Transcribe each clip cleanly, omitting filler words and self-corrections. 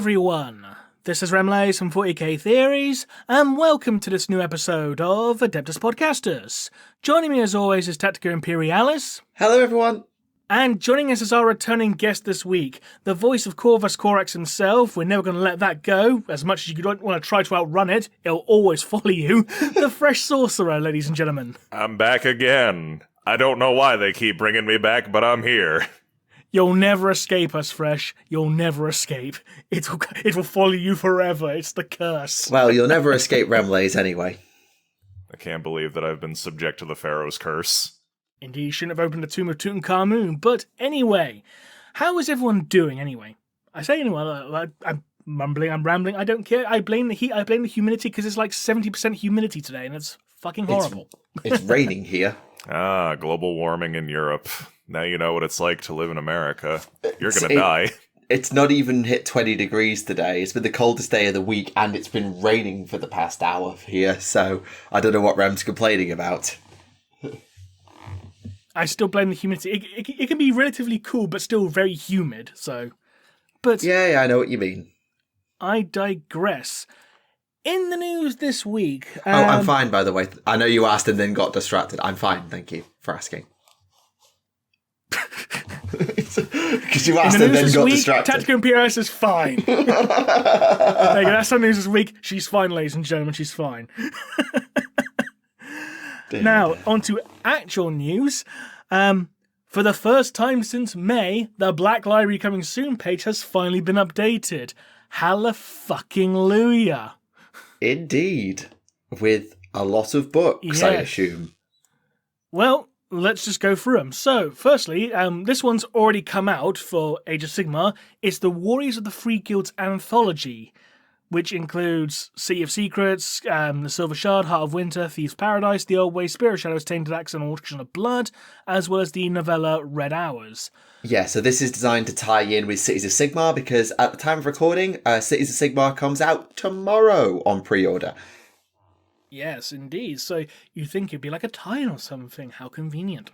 everyone. This is Remleiz from 40k Theories, and welcome to this new episode of Adeptus Podcastus. Joining me as always is Tactica Imperialis. Hello everyone. And joining us is our returning guest this week, the voice of Corvus Corax himself. We're never going to let that go. As much as you don't want to try to outrun it, it'll always follow you. The Fresh Sorcerer, ladies and gentlemen. I'm back again. I don't know why they keep bringing me back, but I'm here. You'll never escape us, Fresh. You'll never escape. It will follow you forever. It's the curse. Well, you'll never escape Remleiz anyway. I can't believe that I've been subject to the Pharaoh's curse. Indeed, you shouldn't have opened the tomb of Tutankhamun. But anyway, how is everyone doing anyway? I say anyway, I'm mumbling, I'm rambling, I don't care. I blame the heat, I blame the humidity because it's like 70% humidity today and it's fucking horrible. It's raining here. Global warming in Europe. Now you know what it's like to live in America. You're gonna die. It's not even hit 20 degrees today. It's been the coldest day of the week, and it's been raining for the past hour here, so I don't know what Rem's complaining about. I still blame the humidity. It can be relatively cool, but still very humid, so... But Yeah, I know what you mean. I digress. In the news this week... I'm fine, by the way. I know you asked and then got distracted. I'm fine, thank you for asking. Because you asked and then got distracted. Tactica Imperialis is fine. There you go, that's the news this week. She's fine, ladies and gentlemen, she's fine. Now, on to actual news. For the first time since May, the Black Library Coming Soon page has finally been updated. Hallelujah. Indeed. With a lot of books, I assume. Well, let's just go through them. So, firstly, this one's already come out for Age of Sigmar. It's the Warriors of the Free Guilds Anthology, which includes City of Secrets, The Silver Shard, Heart of Winter, Thieves' Paradise, The Old Way, Spirit Shadows, Tainted Axe, and Auction of Blood, as well as the novella Red Hours. Yeah, so this is designed to tie in with Cities of Sigmar, because at the time of recording, Cities of Sigmar comes out tomorrow on pre-order. Yes, indeed. So you'd think it'd be like a tie-in or something. How convenient.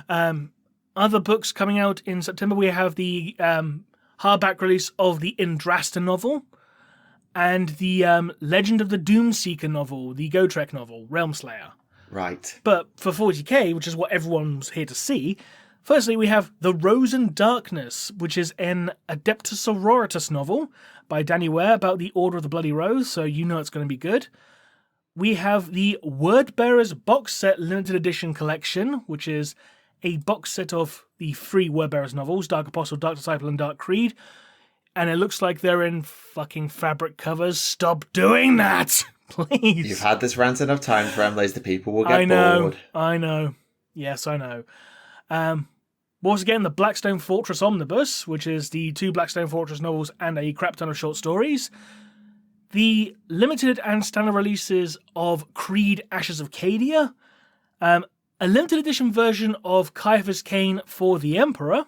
Other books coming out in September, we have the hardback release of the Indrasta novel and the Legend of the Doomseeker novel, the Gotrek novel, Realmslayer. Right. But for 40k, which is what everyone's here to see, firstly we have The Rose and Darkness, which is an Adeptus Sororitas novel by Danny Ware about the Order of the Bloody Rose, so you know it's going to be good. We have the Wordbearers box set limited edition collection, which is a box set of the 3 Wordbearers novels, Dark Apostle, Dark Disciple, and Dark Creed. And it looks like they're in fucking fabric covers. Stop doing that! Please! You've had this rant enough times, Remleiz, the people will get bored. I know. Yes, I know. We're also getting the Blackstone Fortress Omnibus, which is the 2 Blackstone Fortress novels and a crap ton of short stories. The limited and standard releases of Creed Ashes of Cadia. A limited edition version of Caiaphas Cain for the Emperor.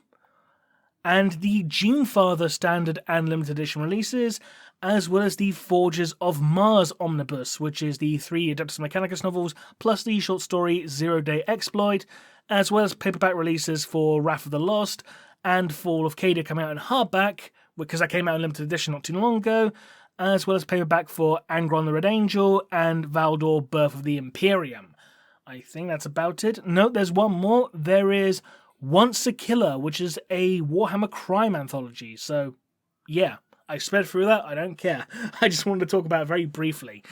And the Genefather standard and limited edition releases, as well as the Forges of Mars Omnibus, which is the 3 Adeptus Mechanicus novels, plus the short story Zero Day Exploit, as well as paperback releases for Wrath of the Lost and Fall of Cadia coming out in hardback, because that came out in limited edition not too long ago, as well as paperback for Angron the Red Angel and Valdor Birth of the Imperium. I think that's about it. No, there's one more. There is Once a Killer, which is a Warhammer crime anthology. So, yeah, I sped through that. I don't care. I just wanted to talk about it very briefly.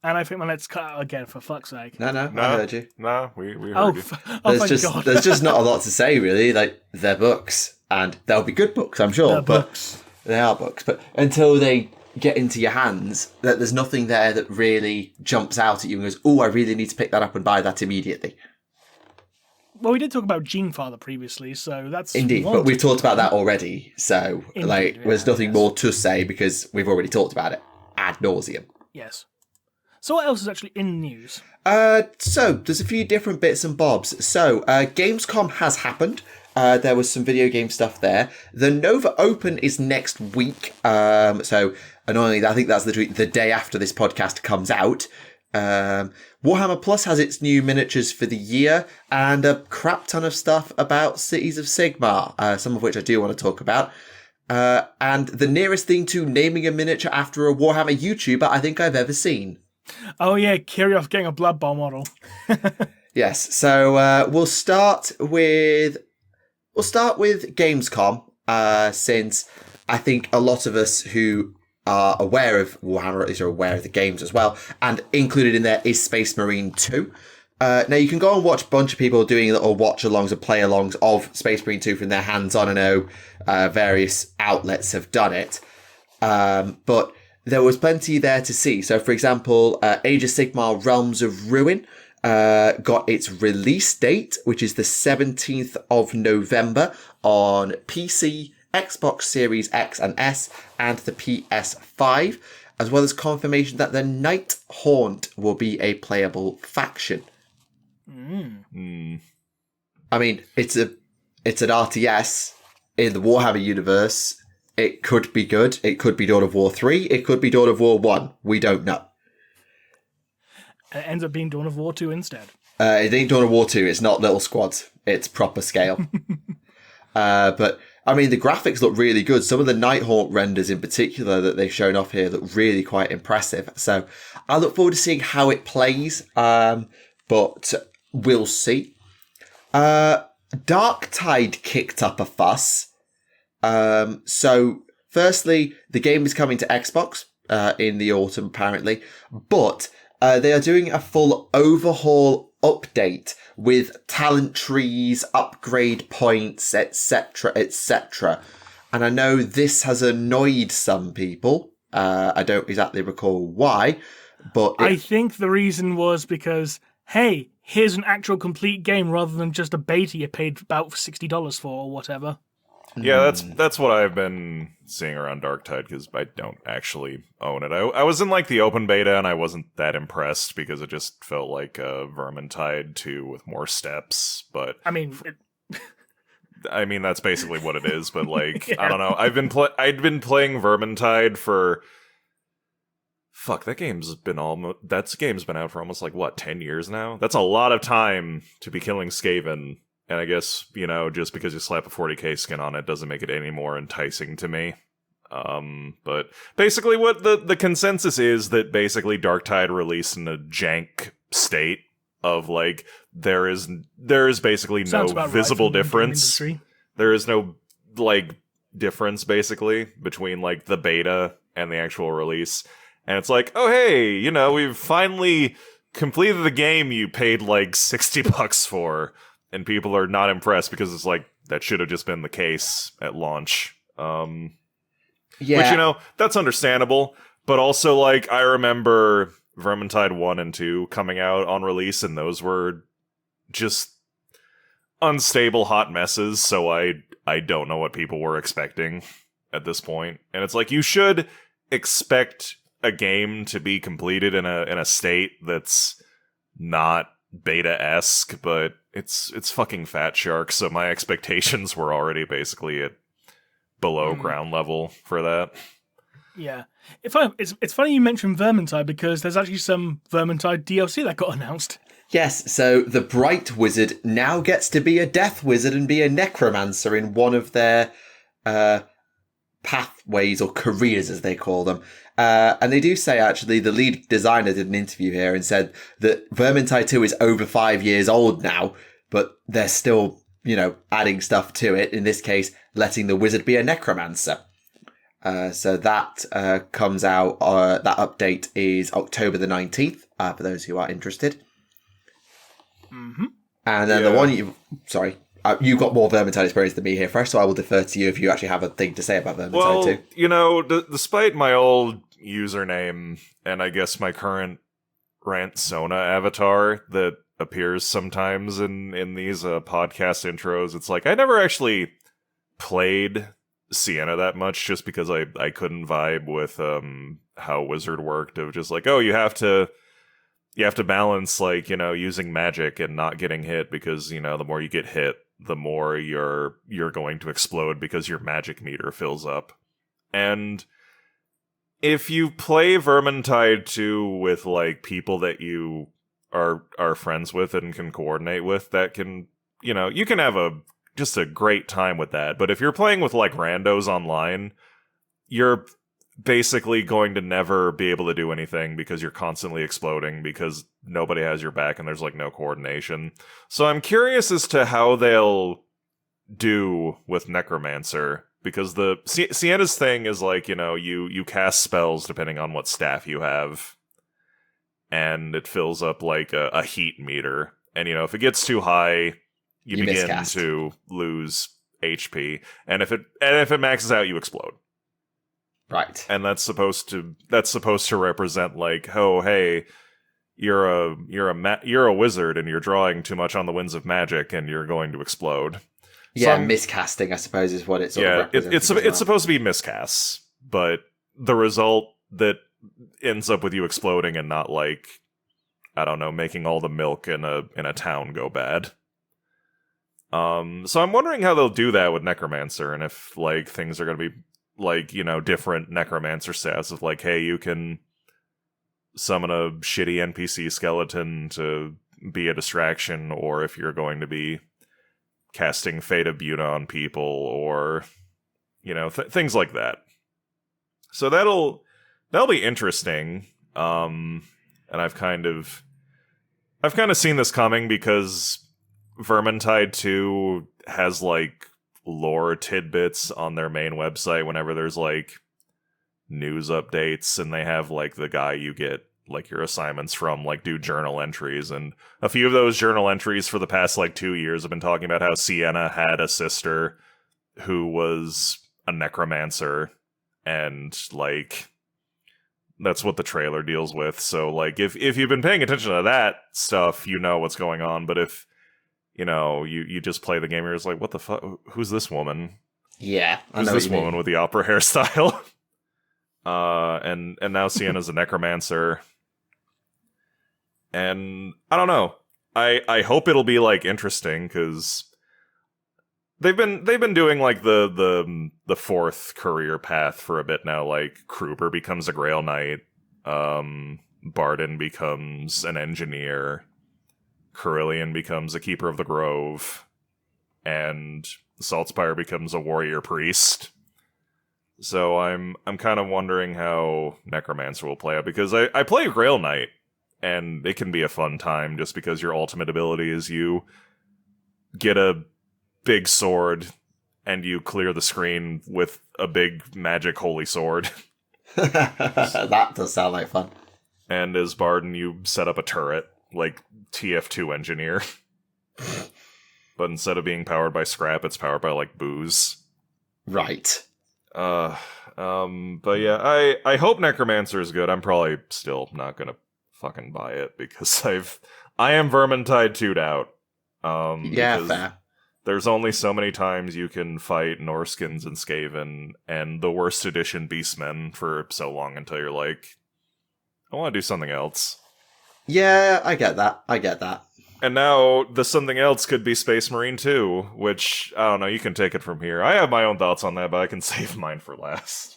And I think my let's cut out again, for fuck's sake. No, I heard you. No, we heard you. Thank God. There's just not a lot to say, really. Like, they're books, and they'll be good books, I'm sure. They are books. But until they get into your hands, there's nothing there that really jumps out at you and goes, oh, I really need to pick that up and buy that immediately. Well, we did talk about Genefather previously, so that's... Indeed, but we've talked about that already, so Indeed, there's nothing more to say because we've already talked about it ad nauseum. Yes. So what else is actually in the news? So, there's a few different bits and bobs. So, Gamescom has happened. There was some video game stuff there. The Nova Open is next week. So, annoyingly, I think that's the day after this podcast comes out. Warhammer Plus has its new miniatures for the year, and a crap ton of stuff about Cities of Sigmar, some of which I do want to talk about. and the nearest thing to naming a miniature after a Warhammer YouTuber I think I've ever seen. Oh yeah, Kirioth getting a Blood Bowl model. Yes, so we'll start with Gamescom, since I think a lot of us who are aware of Warhammer, at least are aware of the games as well, and included in there is Space Marine 2. Now you can go and watch a bunch of people doing little watch-alongs and play-alongs of Space Marine 2 from their hands-on. I know various outlets have done it, but there was plenty there to see. So, for example, Age of Sigmar Realms of Ruin got its release date, which is the 17th of November on PC, Xbox Series X and S, and the PS5, as well as confirmation that the Night Haunt will be a playable faction. I mean, it's an RTS in the Warhammer universe. It could be good. It could be Dawn of War 3. It could be Dawn of War 1. We don't know. And it ends up being Dawn of War 2 instead. It ain't Dawn of War 2. It's not little squads. It's proper scale. But, I mean, the graphics look really good. Some of the Nighthawk renders in particular that they've shown off here look really quite impressive. So I look forward to seeing how it plays, but we'll see. Darktide kicked up a fuss. So, firstly, the game is coming to Xbox in the autumn, apparently, but they are doing a full overhaul update with talent trees, upgrade points, etc., etc. And I know this has annoyed some people. I don't exactly recall why, but I think the reason was because, hey, here's an actual complete game rather than just a beta you paid about $60 for or whatever. Yeah, that's what I've been seeing around Darktide, because I don't actually own it. I was in, like, the open beta, and I wasn't that impressed, because it just felt like a Vermintide 2 with more steps, but... I mean, that's basically what it is, but, like, Yeah. I don't know. I'd been playing Vermintide for... Fuck, that game's been out for almost, like, what, 10 years now? That's a lot of time to be killing Skaven. And I guess, just because you slap a 40k skin on it doesn't make it any more enticing to me. But basically what the consensus is that basically Darktide released in a jank state of, like, there is basically no visible difference. There is no, like, difference, basically, between, like, the beta and the actual release. And it's like, oh, hey, we've finally completed the game you paid, like, $60 for. And people are not impressed because it's like, that should have just been the case at launch. yeah. Which, that's understandable. But also, like, I remember Vermintide 1 and 2 coming out on release, and those were just unstable hot messes, so I don't know what people were expecting at this point. And it's like, you should expect a game to be completed in a state that's not beta-esque, but it's fucking Fat Shark, so my expectations were already basically at below ground level for that. Yeah. It's funny you mentioned Vermintide, because there's actually some Vermintide DLC that got announced. Yes, so the Bright Wizard now gets to be a Death Wizard and be a Necromancer in one of their pathways, or careers as they call them. And they do say, actually, the lead designer did an interview here and said that Vermintide 2 is over 5 years old now, but they're still, adding stuff to it. In this case, letting the wizard be a Necromancer. So that comes out, that update is October the 19th, for those who are interested. Mm-hmm. And then the one you've got more Vermintide experience than me here, Fresh, so I will defer to you if you actually have a thing to say about Vermintide 2. Despite my old username and I guess my current Rant Sona avatar that appears sometimes in these podcast intros, it's like I never actually played Sienna that much, just because I couldn't vibe with how Wizard worked, of just like, oh, you have to balance, like, using magic and not getting hit, because the more you get hit, the more you're going to explode because your magic meter fills up. And if you play Vermintide 2 with, like, people that you are friends with and can coordinate with, that can, you can have a just a great time with that. But if you're playing with like randos online, you're basically going to never be able to do anything because you're constantly exploding because nobody has your back and there's like no coordination. So I'm curious as to how they'll do with Necromancer, because the Sienna's thing is like, you cast spells depending on what staff you have, and it fills up like a heat meter, and if it gets too high, you begin miscast. to lose HP, and if it maxes out, you explode. Right. And that's supposed to represent like, oh hey, you're a wizard and you're drawing too much on the winds of magic and you're going to explode. Yeah, miscasting, I suppose, is what it's. It's supposed to be miscasts, but the result that ends up with you exploding and not like, I don't know, making all the milk in a town go bad. So I'm wondering how they'll do that with Necromancer, and if like things are going to be like, different Necromancer stats of like, hey, you can summon a shitty NPC skeleton to be a distraction, or if you're going to be casting Fate of Buna on people, or things like that. So that'll be interesting. And I've kind of seen this coming because Vermintide 2 has like lore tidbits on their main website whenever there's like news updates, and they have like the guy you get like your assignments from like do journal entries, and a few of those journal entries for the past like 2 years have been talking about how Sienna had a sister who was a necromancer, and like that's what the trailer deals with. So like if you've been paying attention to that stuff, you know what's going on. But if you just play the game, you're just like, what the fuck? Who's this woman? Yeah, who's this woman with the opera hairstyle? And now Sienna's a necromancer. And I don't know. I hope it'll be like interesting, because they've been doing like the fourth career path for a bit now. Like Kruber becomes a Grail Knight, Barden becomes an engineer, Carillion becomes a Keeper of the Grove, and Saltspire becomes a warrior priest. So I'm kind of wondering how Necromancer will play out, because I play Grail Knight, and it can be a fun time just because your ultimate ability is you get a big sword and you clear the screen with a big magic holy sword. That does sound like fun. And as Barden, you set up a turret, like TF2 Engineer. But instead of being powered by scrap, it's powered by like booze. Right. But yeah, I hope Necromancer is good. I'm probably still not gonna fucking buy it, because I am Vermintide 2'd out. Yeah, fair. There's only so many times you can fight Norskins and Skaven and the worst edition Beastmen for so long until you're like, I want to do something else. Yeah, I get that. And now the something else could be Space Marine 2, which, I don't know, you can take it from here. I have my own thoughts on that, but I can save mine for last.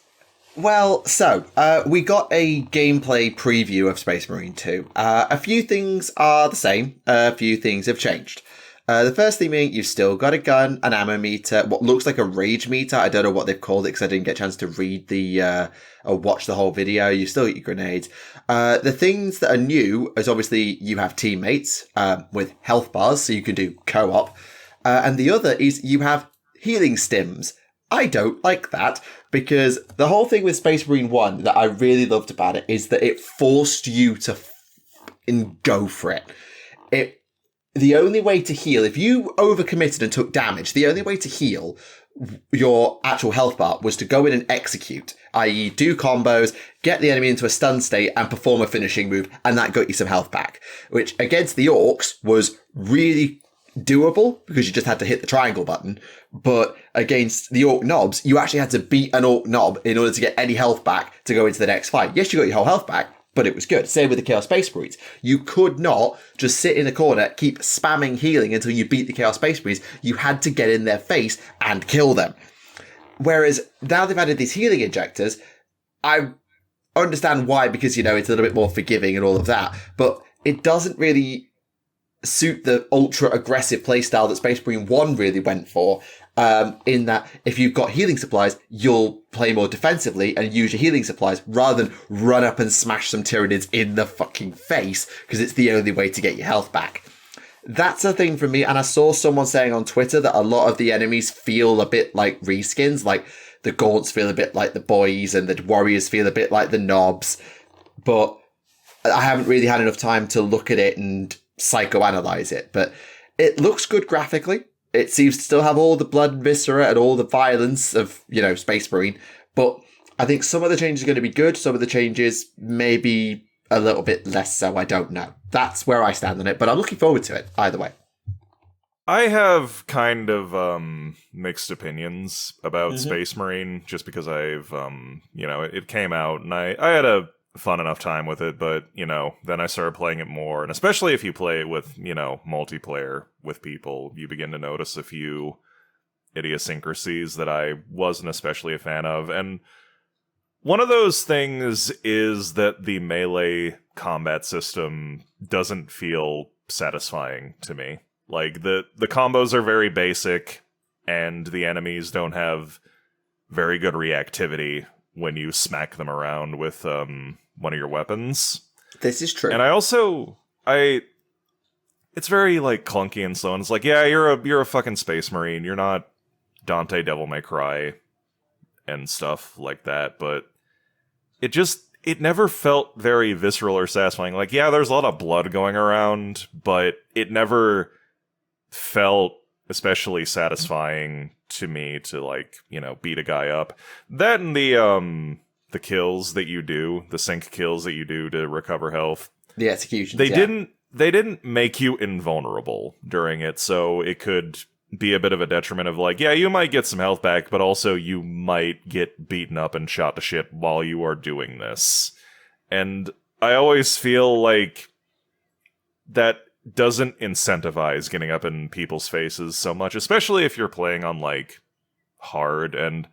Well, so, we got a gameplay preview of Space Marine 2. A few things are the same, a few things have changed. The first thing being, you've still got a gun, an ammo meter, what looks like a rage meter. I don't know what they've called it because I didn't get a chance to read or watch the whole video. You still get your grenades. The things that are new is obviously you have teammates with health bars, so you can do co-op. And the other is you have healing stims. I don't like that, because the whole thing with Space Marine 1 that I really loved about it is that it forced you to go for it. The only way to heal, if you overcommitted and took damage, the only way to heal your actual health bar was to go in and execute, i.e. do combos, get the enemy into a stun state and perform a finishing move, and that got you some health back, which against the orcs was really doable because you just had to hit the triangle button. But against the orc knobs, you actually had to beat an orc knob in order to get any health back to go into the next fight. Yes, you got your whole health back, but it was good. Same with the Chaos Space Marines. You could not just sit in a corner, keep spamming healing until you beat the Chaos Space Marines. You had to get in their face and kill them. Whereas now they've added these healing injectors, I understand why, because, it's a little bit more forgiving and all of that, but it doesn't really suit the ultra aggressive playstyle that Space Marine 1 really went for. In that if you've got healing supplies, you'll play more defensively and use your healing supplies rather than run up and smash some Tyranids in the fucking face, because it's the only way to get your health back. That's a thing for me. And I saw someone saying on Twitter that a lot of the enemies feel a bit like reskins, like the Gaunts feel a bit like the boys and the warriors feel a bit like the knobs. But I haven't really had enough time to look at it and psychoanalyze it. But it looks good graphically. It seems to still have all the blood and viscera and all the violence of, Space Marine. But I think some of the changes are going to be good. Some of the changes maybe a little bit less so. I don't know. That's where I stand on it. But I'm looking forward to it either way. I have kind of mixed opinions about Space Marine, just because I've, it came out and I had a fun enough time with it, but, then I started playing it more. And especially if you play it with, multiplayer with people, you begin to notice a few idiosyncrasies that I wasn't especially a fan of. And one of those things is that the melee combat system doesn't feel satisfying to me. Like, the combos are very basic, and the enemies don't have very good reactivity when you smack them around with one of your weapons. This is true. And it's very clunky and slow, and it's like, yeah, you're a fucking Space Marine. You're not Dante Devil May Cry and stuff like that, but it never felt very visceral or satisfying. Like, yeah, there's a lot of blood going around, but it never felt especially satisfying to me to beat a guy up. That and the kills that you do, the sync kills that you do to recover health, the executions, they didn't make you invulnerable during it, so it could be a bit of a detriment of you might get some health back, but also you might get beaten up and shot to shit while you are doing this. And I always feel like that doesn't incentivize getting up in people's faces so much, especially if you're playing on hard. And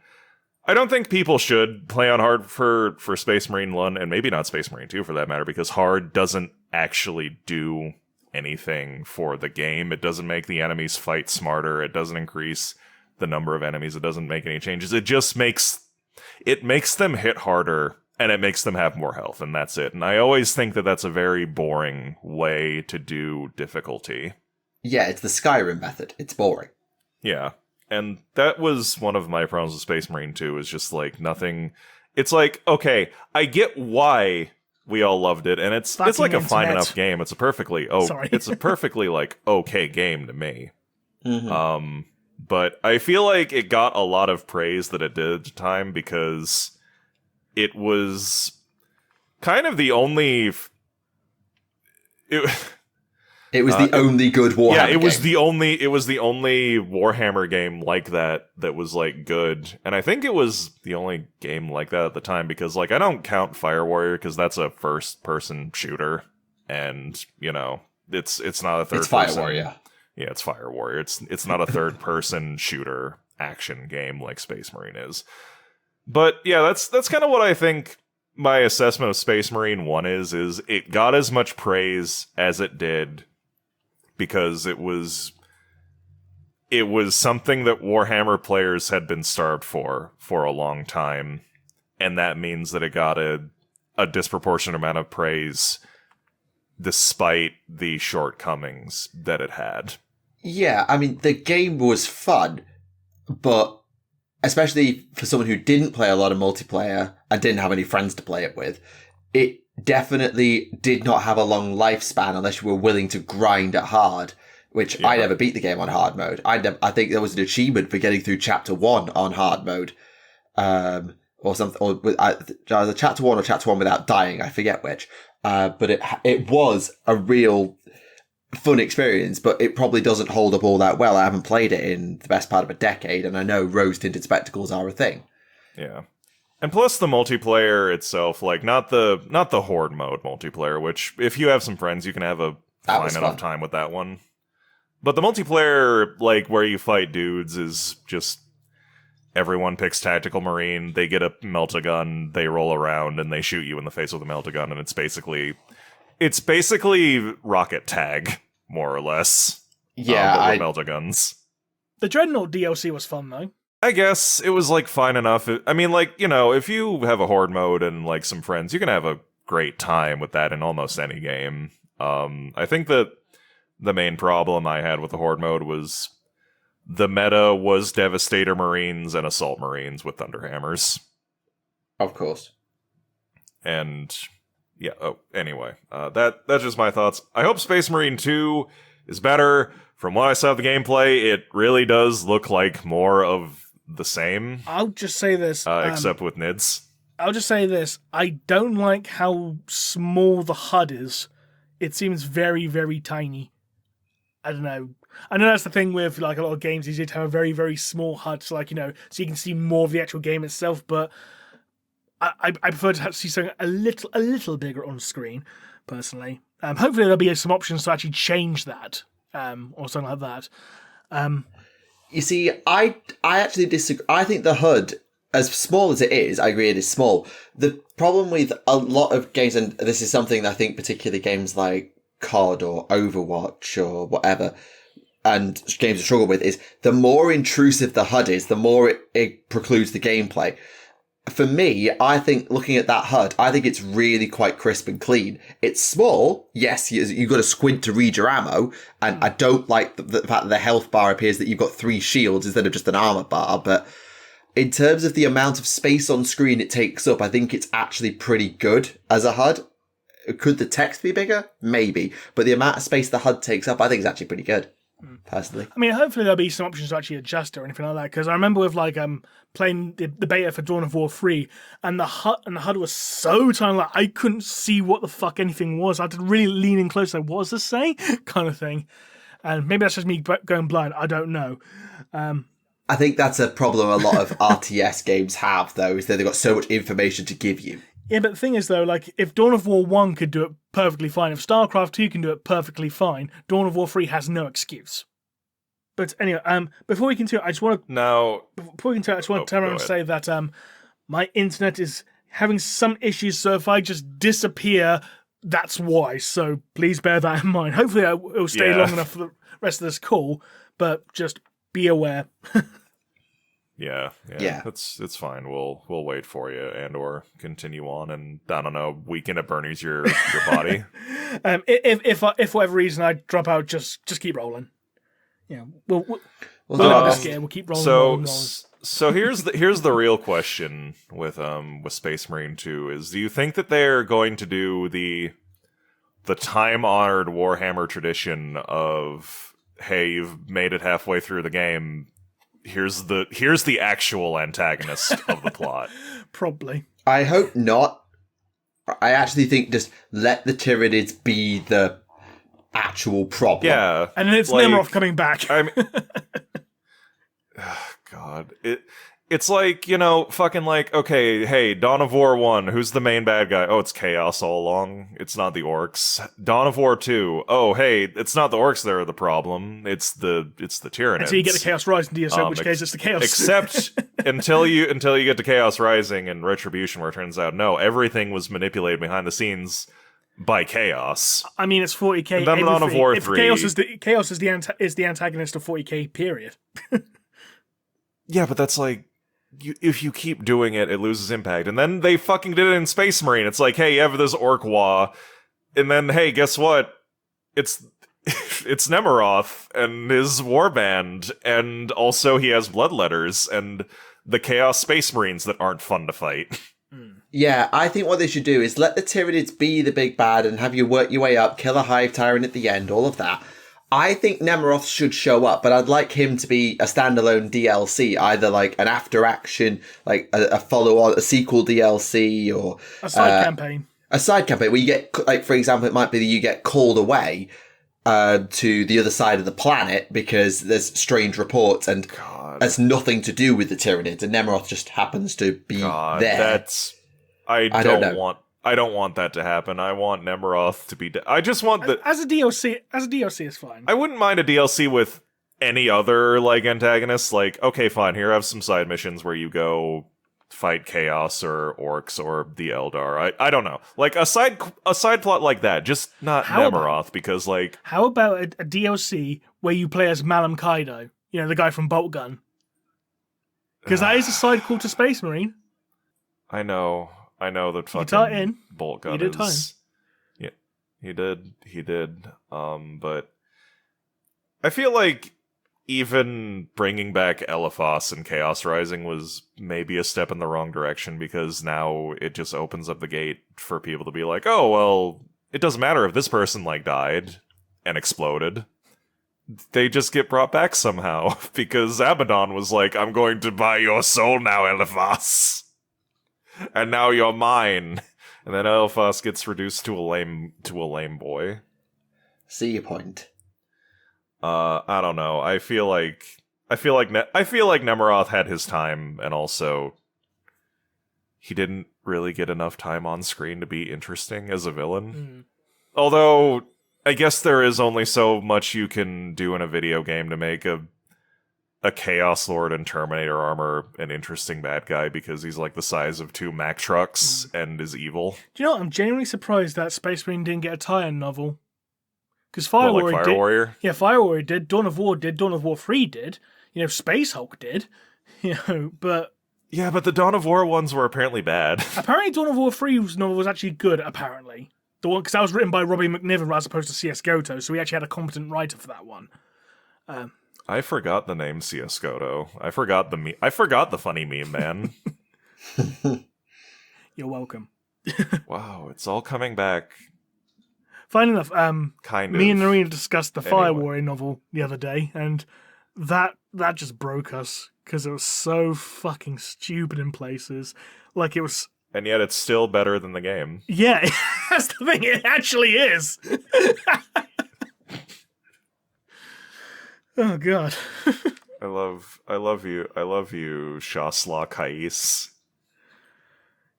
I don't think people should play on hard for Space Marine 1, and maybe not Space Marine 2 for that matter, because hard doesn't actually do anything for the game. It doesn't make the enemies fight smarter. It doesn't increase the number of enemies. It doesn't make any changes. It just makes them hit harder, and it makes them have more health, and that's it. And I always think that that's a very boring way to do difficulty. Yeah, it's the Skyrim method. It's boring. Yeah. And that was one of my problems with Space Marine 2, is just nothing. It's okay, I get why we all loved it, and it's a fine enough game. It's a perfectly okay game to me. Mm-hmm. But I feel like it got a lot of praise that it did at the time, because it was kind of the only. It was the only good Warhammer game. Yeah, it was the only Warhammer game like that was good. And I think it was the only game like that at the time, because I don't count Fire Warrior, because that's a first person shooter, and it's not a third person. It's Fire Warrior. Yeah, it's Fire Warrior. It's not a third person shooter action game like Space Marine is. But yeah, that's kind of what I think my assessment of Space Marine 1 is it got as much praise as it did because it was something that Warhammer players had been starved for a long time, and that means that it got a disproportionate amount of praise despite the shortcomings that it had. Yeah, I mean, the game was fun, but especially for someone who didn't play a lot of multiplayer and didn't have any friends to play it with, it definitely did not have a long lifespan unless you were willing to grind it hard, which I never beat the game on hard mode. I think there was an achievement for getting through Chapter 1 on hard mode, or something, or either Chapter 1 or Chapter 1 without dying, I forget which. But it was a real fun experience, but it probably doesn't hold up all that well. I haven't played it in the best part of a decade, and I know rose-tinted spectacles are a thing. Yeah. And plus the multiplayer itself, not the horde mode multiplayer, which if you have some friends, you can have a fine enough time with that one. But the multiplayer, where you fight dudes, is just everyone picks Tactical Marine, they get a melt-a-gun, they roll around, and they shoot you in the face with a melt-a-gun, and it's basically rocket tag. more or less. Yeah, but with melter guns. The Dreadnought DLC was fun, though. I guess it was, like, fine enough. I mean, like, you know, if you have a horde mode and, like, some friends, you can have a great time with that in almost any game. I think that the main problem I had with the horde mode was the meta was Devastator Marines and Assault Marines with Thunderhammers. Of course. And, yeah, anyway. That's just my thoughts. I hope Space Marine 2 is better. From what I saw of the gameplay, it really does look like more of the same. I'll just say this. Except with NIDS. I'll just say this. I don't like how small the HUD is. It seems very, very tiny. I don't know. I know that's the thing with like a lot of games is you have a very, very small HUD, so like, you know, so you can see more of the actual game itself, but I prefer to see something a little bigger on screen, personally. Hopefully there'll be some options to actually change that, or something like that. You see, I actually disagree. I think the HUD, as small as it is, I agree it is small. The problem with a lot of games, and this is something that I think particularly games like COD or Overwatch or whatever, and games struggle with, is the more intrusive the HUD is, the more it precludes the gameplay. For me, I think looking at that HUD, I think it's really quite crisp and clean. It's small. Yes, you've got to squint to read your ammo. And I don't like the fact that the health bar appears that you've got 3 shields instead of just an armor bar. But in terms of the amount of space on screen it takes up, I think it's actually pretty good as a HUD. Could the text be bigger? Maybe. But the amount of space the HUD takes up, I think is actually pretty good. Personally, I mean, hopefully there'll be some options to actually adjust it or anything like that. Because I remember with like playing the beta for Dawn of War 3, and the HUD was so tiny, like I couldn't see what the fuck anything was. I had to really lean in close, like what does this say, kind of thing. And maybe that's just me going blind. I don't know. I think that's a problem a lot of RTS games have, though, is that they've got so much information to give you. Yeah, but the thing is, though, like, if Dawn of War 1 could do it perfectly fine, if StarCraft 2 can do it perfectly fine, Dawn of War 3 has no excuse. But anyway, before we continue, I just want to... Now... Before we continue, I just want to turn around and say that my internet is having some issues, so if I just disappear, that's why. So please bear that in mind. Hopefully it will stay long enough for the rest of this call, but just be aware. Yeah. It's fine. We'll wait for you and or continue on, and I don't know, weaken at Bernie's your body. If for whatever reason I drop out, just keep rolling. Yeah, we'll keep rolling. So here's the real question with Space Marine 2 is: do you think that they're going to do the time-honored Warhammer tradition of, hey, you've made it halfway through the game, here's the actual antagonist of the plot? Probably. I hope not. I actually think just let the Tyranids be the actual problem. Yeah. And then it's like, Naroth coming back. I mean, God. It's like, you know, fucking like, okay, hey, Dawn of War 1, who's the main bad guy? Oh, it's Chaos all along. It's not the orcs. Dawn of War 2, oh, hey, it's not the orcs that are the problem. It's the Tyranids. Until you get the Chaos Rising DSO, in which case it's the Chaos. Except until you get to Chaos Rising and Retribution, where it turns out, no, everything was manipulated behind the scenes by Chaos. I mean, it's 40k. And then Dawn of War 3. Chaos is the antagonist of 40k, period. Yeah, but that's like, if you keep doing it, it loses impact. And then they fucking did it in Space Marine. It's like, hey, you have this Orc-Wa, and then, hey, guess what? It's Nemeroth and his warband, and also he has bloodletters and the Chaos Space Marines that aren't fun to fight. Yeah, I think what they should do is let the Tyranids be the big bad and have you work your way up, kill a Hive Tyrant at the end, all of that. I think Nemeroth should show up, but I'd like him to be a standalone DLC, either like an after action, like a follow-on, a sequel DLC, or a side campaign. A side campaign where you get, like, for example, it might be that you get called away to the other side of the planet because there's strange reports and it's nothing to do with the Tyranids, and Nemeroth just happens to be there. I don't want that to happen. I want Nemeroth to be I just want as a DLC is fine. I wouldn't mind a DLC with any other like antagonists. Like, okay, fine, here I have some side missions where you go fight Chaos or Orcs or the Eldar. I don't know. Like, a side plot like that, just not Nemeroth, because, like... How about a DLC where you play as Malam Kaido? You know, the guy from Bolt Gun. Because that is a side call to Space Marine. I know that fucking tie it in. Bolt Gun he did is... Yeah, he did. But I feel like even bringing back Elephas and Chaos Rising was maybe a step in the wrong direction, because now it just opens up the gate for people to be like, oh, well, it doesn't matter if this person, like, died and exploded. They just get brought back somehow, because Abaddon was like, I'm going to buy your soul now, Elephas. And now you're mine. And then Elephas gets reduced to a lame boy. See your point. I don't know. I feel like Nemeroth had his time, and also he didn't really get enough time on screen to be interesting as a villain. Although I guess there is only so much you can do in a video game to make a Chaos Lord and Terminator armor an interesting bad guy, because he's like the size of 2 Mack trucks and is evil. Do you know what? I'm genuinely surprised that Space Marine didn't get a tie-in novel. Because Fire Warrior did. Warrior? Yeah, Fire Warrior did. Dawn of War did. Dawn of War 3 did. You know, Space Hulk did. You know, but... Yeah, but the Dawn of War ones were apparently bad. Apparently Dawn of War 3's novel was actually good, apparently. The one, because that was written by Robbie McNiven as opposed to C.S. Goto, so we actually had a competent writer for that one. I forgot the name C.S. Goto. I forgot the funny meme, man. You're welcome. Wow, it's all coming back. Funny enough, me and Narina discussed the Fire Anyway. Warrior novel the other day, and that just broke us, because it was so fucking stupid in places. Like, it was... And yet it's still better than the game. Yeah, that's the thing, it actually is! Oh, God. I love you, Shasla Kais.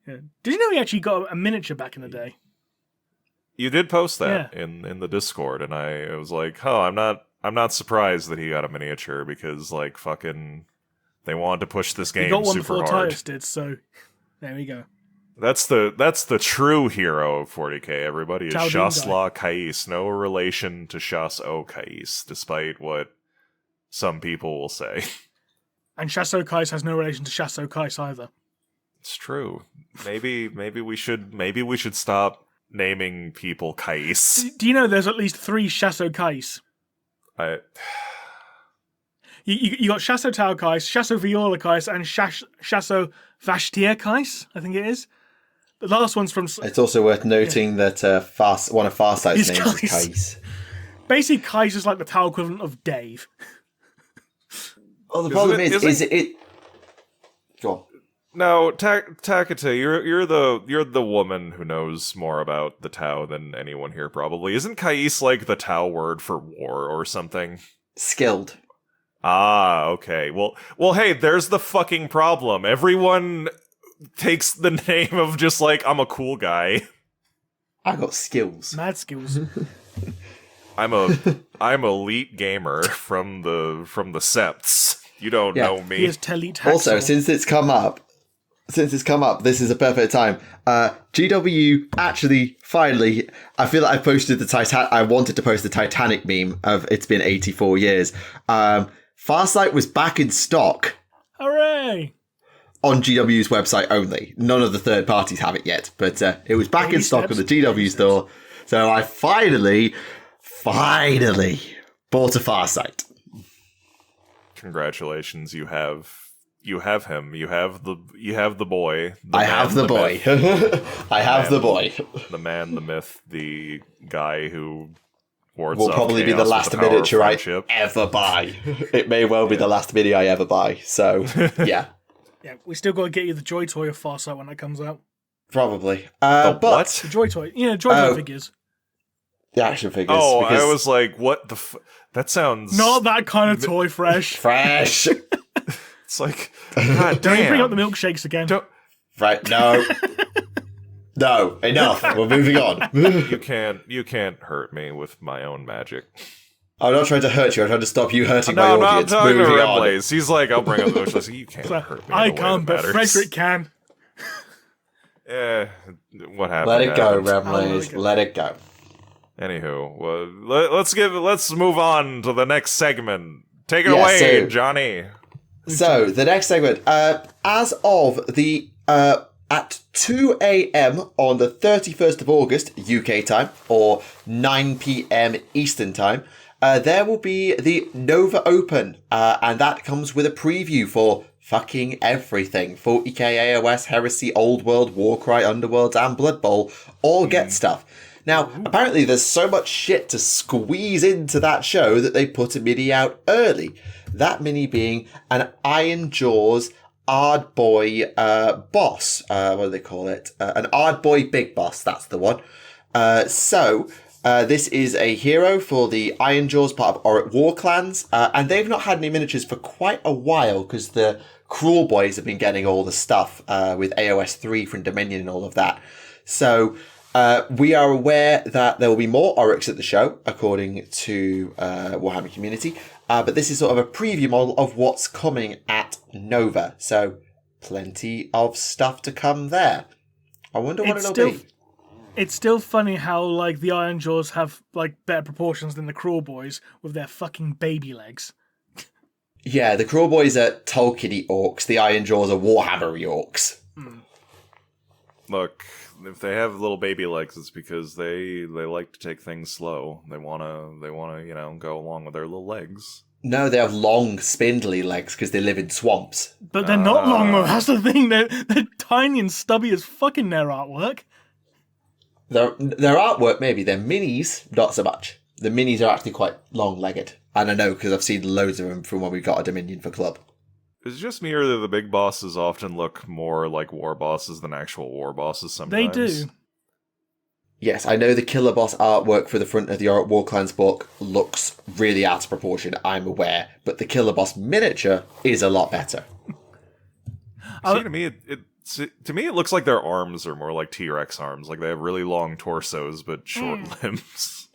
Yeah. Did you know he actually got a miniature back in the day? You did post that in the Discord, and I was like, oh, I'm not surprised that he got a miniature, because, like, fucking they wanted to push this game he got one super before hard. Titus did, so there we go. That's the true hero of 40k, everybody, is Chaldeen Shasla Kais. No relation to Shas O Kais, despite what some people will say. And Shasso Kais has no relation to Shasso Kais either. It's true. Maybe we should stop naming people Kais. Do you know there's at least 3 Shasso Kais? You got Shasso Tau Kais, Shasso Viola Kais, and Shasso Vashtir Kais, I think it is. The last one's from... It's also worth noting that one of Farsight's He's names is Kais. Kais. Basically, Kais is like the Tau equivalent of Dave. Oh, the problem is it... Go on. No, Takata, you're the woman who knows more about the Tau than anyone here probably. Isn't Kais like the Tau word for war or something? Skilled. Ah, okay. Well, hey, there's the fucking problem. Everyone takes the name of just like, I'm a cool guy. I got skills. Mad skills. I'm elite gamer from the Septs. You don't know me. He is Telit Also, Haxor. since it's come up, this is a perfect time. GW actually, finally, I feel like I posted I wanted to post the Titanic meme of it's been 84 years. Farsight was back in stock. Hooray! On GW's website only. None of the third parties have it yet, but it was back in stock on the GW store. So I finally bought a Farsight. Congratulations, you have him. You have the boy. I have the boy. I have the boy. The man, the myth, the guy who wards will off probably be the chaos last with the power of miniature I friendship. ever buy. It may well be the last mini I ever buy. So, yeah. Yeah, we still got to get you the Joy Toy of Farsight when that comes out. Probably. The but what? The Joy Toy. You know, Joy Toy figures. The action figures. Oh, because I was like, what the that sounds... Not that kind of toy, Fresh. fresh. It's like, god Don't damn. bring up the milkshakes again. Don't- Right, no. No, enough. We're moving on. You can't hurt me with my own magic. I'm not trying to hurt you. I'm trying to stop you hurting my No, I'm not audience. talking to Moving on. Remleiz. He's like, I'll bring up the bush. You can't hurt me. I can't, but Frederick can. What happened? Let it go, happened. Remleiz. Let it go. Anywho, let's move on to the next segment. Take it Yeah, away, so- Johnny. So, the next segment, as of the, at 2 a.m. on the 31st of August, UK time, or 9 p.m. Eastern time, there will be the Nova Open, and that comes with a preview for fucking everything. 40k AOS, Heresy, Old World, Warcry, Underworlds, and Blood Bowl all get stuff. Now, apparently there's so much shit to squeeze into that show that they put a mini out early. That mini being an Iron Jaws Ardboy boss. What do they call it? An Ardboy Big Boss, that's the one. This is a hero for the Iron Jaws, part of Auric War Clans, and they've not had any miniatures for quite a while because the Cruel Boys have been getting all the stuff with AOS 3 from Dominion and all of that. So we are aware that there will be more Oryx at the show, according to Warhammer Community, but this is sort of a preview model of what's coming at Nova. So plenty of stuff to come there. I wonder what it'll be. It's still funny how, like, the Iron Jaws have, like, better proportions than the Cruel Boys with their fucking baby legs. Yeah, the Cruel Boys are Tolkien-y orcs. The Iron Jaws are Warhammer-y orcs. Look, if they have little baby legs, it's because they like to take things slow. They wanna go along with their little legs. No, they have long, spindly legs because they live in swamps. But they're not long, though. That's the thing. They're tiny and stubby as fucking their artwork. Their artwork, maybe. Their minis, not so much. The minis are actually quite long-legged. And I know because I've seen loads of them from when we got a Dominion for Club. Is it just me or do the big bosses often look more like war bosses than actual war bosses sometimes? They do. Yes, I know the Killer Boss artwork for the front of the Auric War Clans book looks really out of proportion, I'm aware. But the Killer Boss miniature is a lot better. See, to me, it looks like their arms are more like T-Rex arms. Like they have really long torsos but short limbs.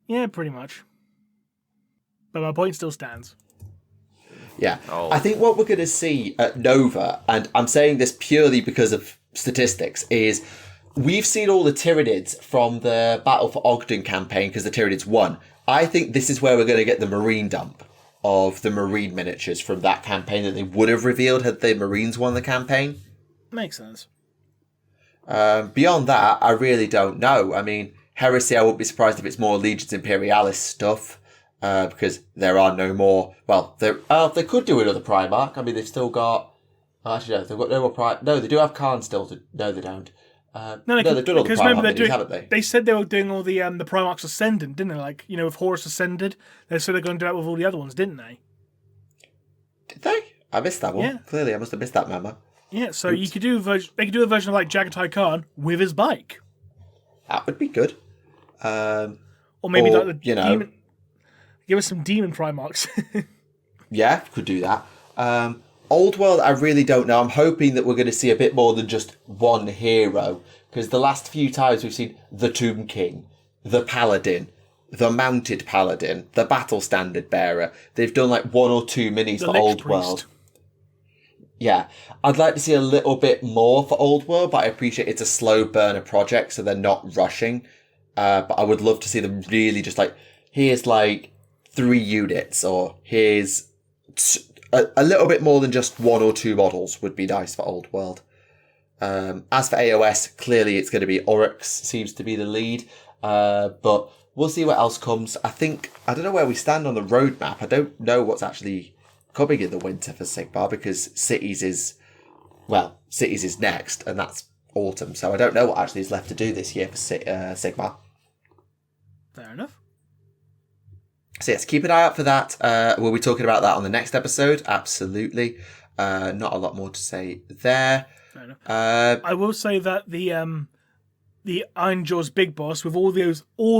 Yeah, pretty much. But my point still stands. Yeah. I think what we're going to see at Nova, and I'm saying this purely because of statistics, is we've seen all the Tyranids from the Battle for Ogden campaign because the Tyranids won. I think this is where we're going to get the Marine dump of the Marine miniatures from that campaign that they would have revealed had the Marines won the campaign. Makes sense. Beyond that, I really don't know. I mean, Heresy, I wouldn't be surprised if it's more Legions Imperialis stuff, because there are no more... Well, they could do another Primarch. I mean, they've still got... Actually, no, they've got no more Primarch. No, they do have Khan still. No, they don't. They've done all the Primarch minis, haven't they? They said they were doing all the Primarchs Ascendant, didn't they? Like, with Horus Ascended. They said they're going to do that with all the other ones, didn't they? Did they? I missed that one. Yeah. Clearly, I must have missed that memo. Yeah, so you could do they could do a version of like Jagatai Khan with his bike. That would be good. Or maybe like the demon. Give us some demon Primarchs. Yeah, could do that. Old World, I really don't know. I'm hoping that we're going to see a bit more than just one hero, because the last few times we've seen the Tomb King, the Paladin, the Mounted Paladin, the Battle Standard Bearer. They've done like one or two minis for Old World. Yeah, I'd like to see a little bit more for Old World, but I appreciate it's a slow burner project, so they're not rushing. But I would love to see them really just like, here's like 3 units, or here's a little bit more than just 1 or 2 models would be nice for Old World. As for AOS, clearly it's going to be Oryx, seems to be the lead. But we'll see what else comes. I don't know where we stand on the roadmap. I don't know what's actually coming in the winter for Sigmar, because Cities is next, and that's autumn. So I don't know what actually is left to do this year for Sigmar. Fair enough. So yes, keep an eye out for that. We'll be talking about that on the next episode. Absolutely. Not a lot more to say there. Fair enough. I will say that the Iron Jaws Big Boss, with all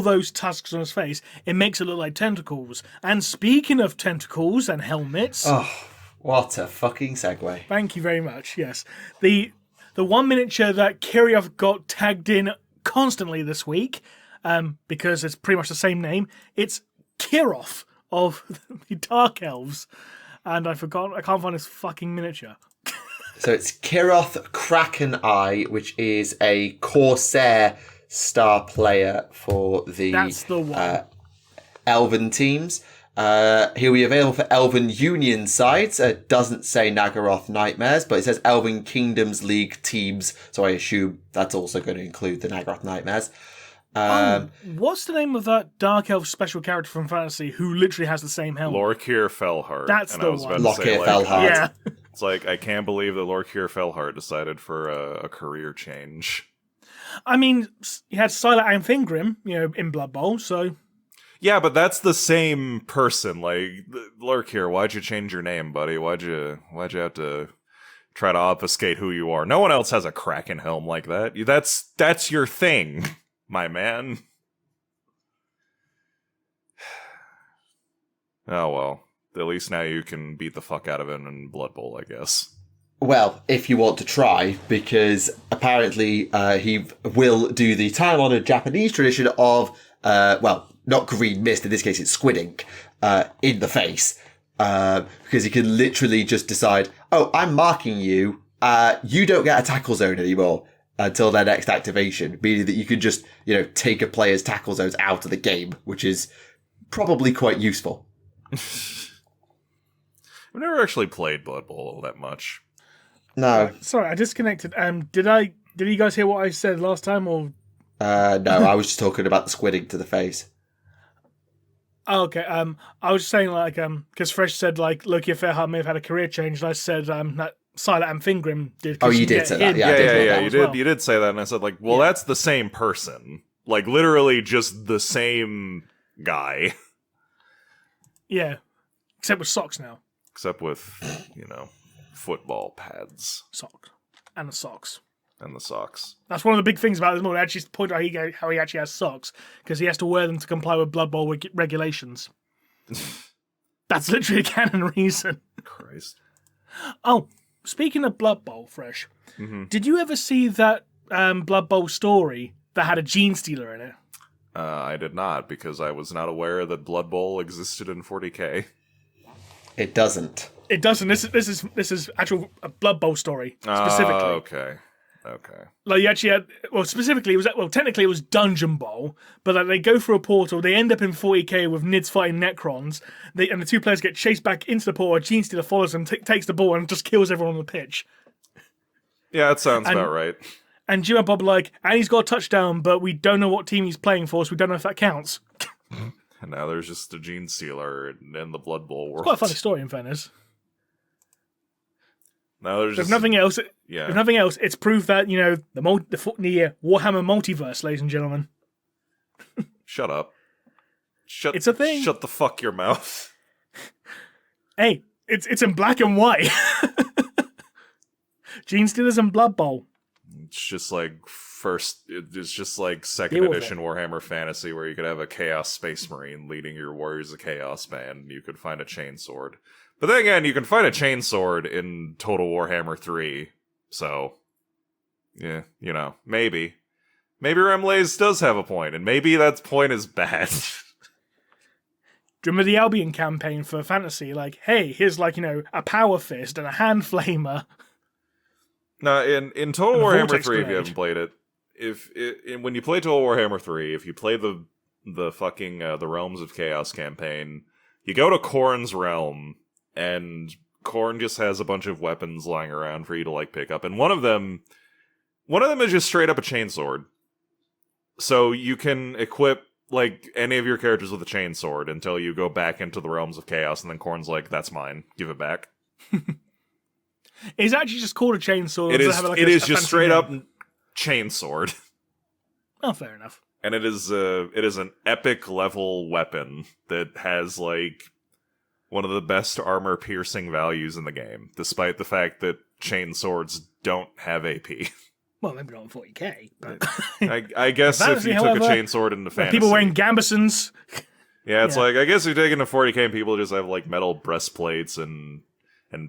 those tusks on his face, it makes it look like tentacles. And speaking of tentacles and helmets... Oh, what a fucking segue. Thank you very much, yes. The one miniature that Kirillov got tagged in constantly this week, because it's pretty much the same name. It's Kiroth of the Dark Elves. And I can't find his fucking miniature. So it's Kiroth Kraken Eye, which is a Corsair star player for the, That's the one. Elven teams. He'll be available for Elven Union sides. It doesn't say Nagaroth Nightmares, but it says Elven Kingdoms League teams, so I assume that's also going to include the Nagaroth Nightmares. What's the name of that Dark Elf special character from Fantasy who literally has the same helmet? Lorkir Fellheart. That's and the I was one. about to say, Lorkir like, Fellheart. Yeah. It's like, I can't believe that Lorkir Fellheart decided for a career change. I mean, he had Silat and Fingrim, in Blood Bowl, so... Yeah, but that's the same person. Like, Lorkir, why'd you change your name, buddy? Why'd you have to try to obfuscate who you are? No one else has a Kraken helm like that. That's your thing, my man. Oh, well. At least now you can beat the fuck out of him in Blood Bowl, I guess. Well, if you want to try, because apparently he will do the time-honored Japanese tradition of, not green mist, in this case it's squid ink, in the face. Because he can literally just decide, oh, I'm marking you, you don't get a tackle zone anymore until their next activation, meaning that you can just, take a player's tackle zones out of the game, which is probably quite useful. I've never actually played Blood Bowl all that much. No. Sorry, I disconnected. Did you guys hear what I said last time, or? No, I was just talking about the squid ink to the face. Oh, okay. I was just saying, because Fresh said, Loki Fairheart may have had a career change, and I said that Silat and Fingrim did. Oh, you did say that. Yeah, you did say that, and I said, that's the same person. Like, literally just the same guy. Yeah. Except with socks now. Except with, football pads. Socks. And the socks. And the socks. That's one of the big things about this model. Actually, point out how he actually has socks, because he has to wear them to comply with Blood Bowl regulations. That's literally a canon reason. Christ. Oh, speaking of Blood Bowl, Fresh, did you ever see that Blood Bowl story that had a Gene Stealer in it? I did not, because I was not aware that Blood Bowl existed in 40k. It doesn't. It doesn't. This is actual a Blood Bowl story specifically. Okay. Like you actually had, specifically technically it was Dungeon Bowl, but they go through a portal, they end up in 40k with Nids fighting Necrons, and the two players get chased back into the portal. Gene Stealer follows them, takes the ball, and just kills everyone on the pitch. Yeah, that sounds about right. And Jim and Bob are and he's got a touchdown, but we don't know what team he's playing for, so we don't know if that counts. And now there's just a Gene Stealer in the Blood Bowl world. It's quite a funny story, in fairness. Now there's nothing else. Yeah. If nothing else, it's proof that the Warhammer multiverse, ladies and gentlemen. Shut up. It's a thing. Shut the fuck your mouth. Hey, it's in black and white. Gene Stealers and Blood Bowl. It's just it's just like second edition Warhammer Fantasy, where you could have a Chaos Space Marine leading your Warriors of Chaos band. You could find a chainsword. But then again, you can find a chainsword in Total Warhammer 3. So, yeah, maybe. Maybe Remleiz does have a point, and maybe that point is bad. Do you remember the Albion campaign for Fantasy? Hey, here's a power fist and a hand flamer. No, in Total Warhammer 3, if you haven't played it, when you play Total Warhammer 3, if you play the fucking the Realms of Chaos campaign, you go to Khorne's realm, and Khorne just has a bunch of weapons lying around for you to pick up, and one of them is just straight up a chainsword. So you can equip any of your characters with a chainsword until you go back into the Realms of Chaos, and then Khorne's that's mine, give it back. It's actually just called a chainsword. It is just straight up chainsword. Oh, fair enough. And it is an epic level weapon that has one of the best armor piercing values in the game, despite the fact that chainswords don't have AP. Well, maybe not in 40k, but I guess if you took a chainsword into fantasy, people wearing gambesons. Yeah, it's I guess if you take it into 40k and people just have metal breastplates and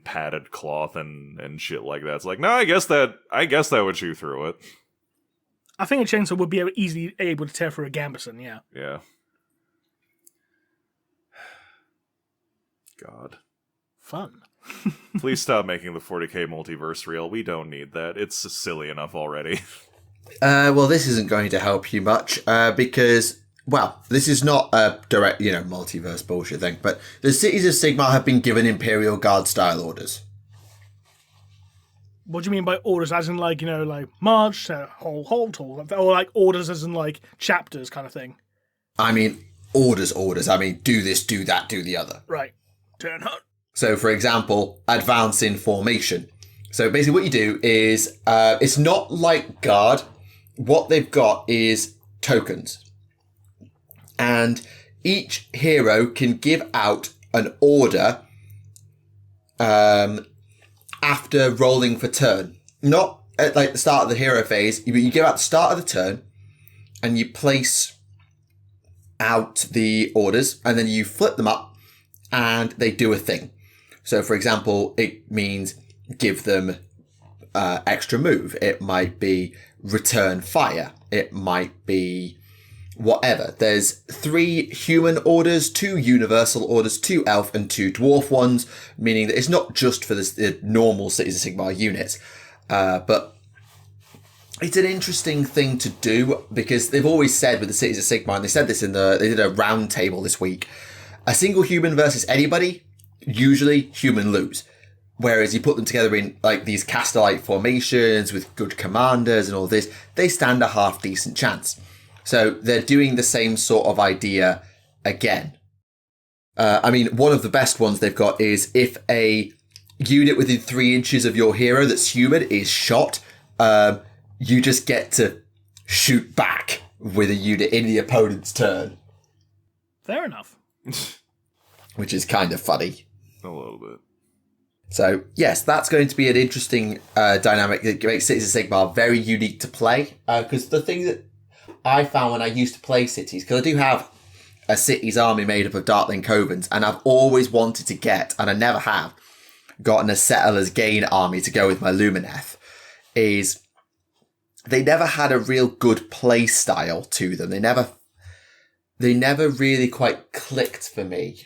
padded cloth and shit like that. It's no, I guess that would chew through it. I think a chainsaw would be easily able to tear through a gambeson, yeah. Yeah. God. Fun. Please stop making the 40k multiverse real. We don't need that. It's silly enough already. Well, this isn't going to help you much, because, well, this is not a direct, multiverse bullshit thing, but the cities of Sigmar have been given Imperial Guard-style orders. What do you mean by orders? As in, like, march, halt, or like orders as in, like, chapters kind of thing? I mean, orders. I mean, do this, do that, do the other. Right. Turn hunt. So, for example, advance in formation. So basically what you do is, it's not like Guard. What they've got is tokens. And each hero can give out an order after rolling for turn. Not at like the start of the hero phase. You give out the start of the turn and you place out the orders and then you flip them up and they do a thing. So, for example, it means give them extra move. It might be return fire. It might be whatever. There's 3 human orders, 2 universal orders, 2 elf and 2 dwarf ones, meaning that it's not just for the normal Cities of Sigmar units, but it's an interesting thing to do because they've always said with the Cities of Sigmar, and they said this they did a round table this week, a single human versus anybody, usually human lose. Whereas you put them together in like these Castellite formations with good commanders and all this, they stand a half decent chance. So they're doing the same sort of idea again. I mean, one of the best ones they've got is if a unit within 3 inches of your hero that's human is shot, you just get to shoot back with a unit in the opponent's turn. Fair enough. Which is kind of funny. A little bit. So, yes, that's going to be an interesting dynamic that makes Cities of Sigmar very unique to play. Because the thing that I found when I used to play Cities, because I do have a Cities army made up of Darkling Covens, and I've always wanted to get, and I never have, gotten a Settlers Gain army to go with my Lumineth, is they never had a real good play style to them. They never really quite clicked for me.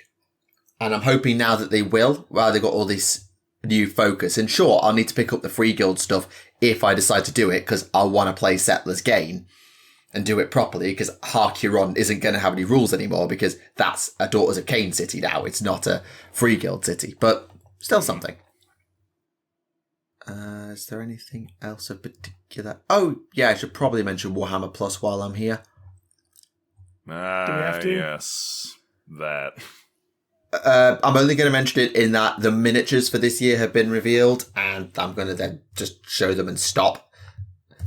And I'm hoping now that they will, while they've got all this new focus. And sure, I'll need to pick up the free guild stuff if I decide to do it, because I want to play Settlers Gain and do it properly, because Harkuron isn't going to have any rules anymore, because that's a Daughters of Cain city now. It's not a free guild city, but still something. Is there anything else of particular? Oh, yeah, I should probably mention Warhammer Plus while I'm here. Do we have to? Yes. That. I'm only going to mention it in that the miniatures for this year have been revealed, and I'm going to then just show them and stop.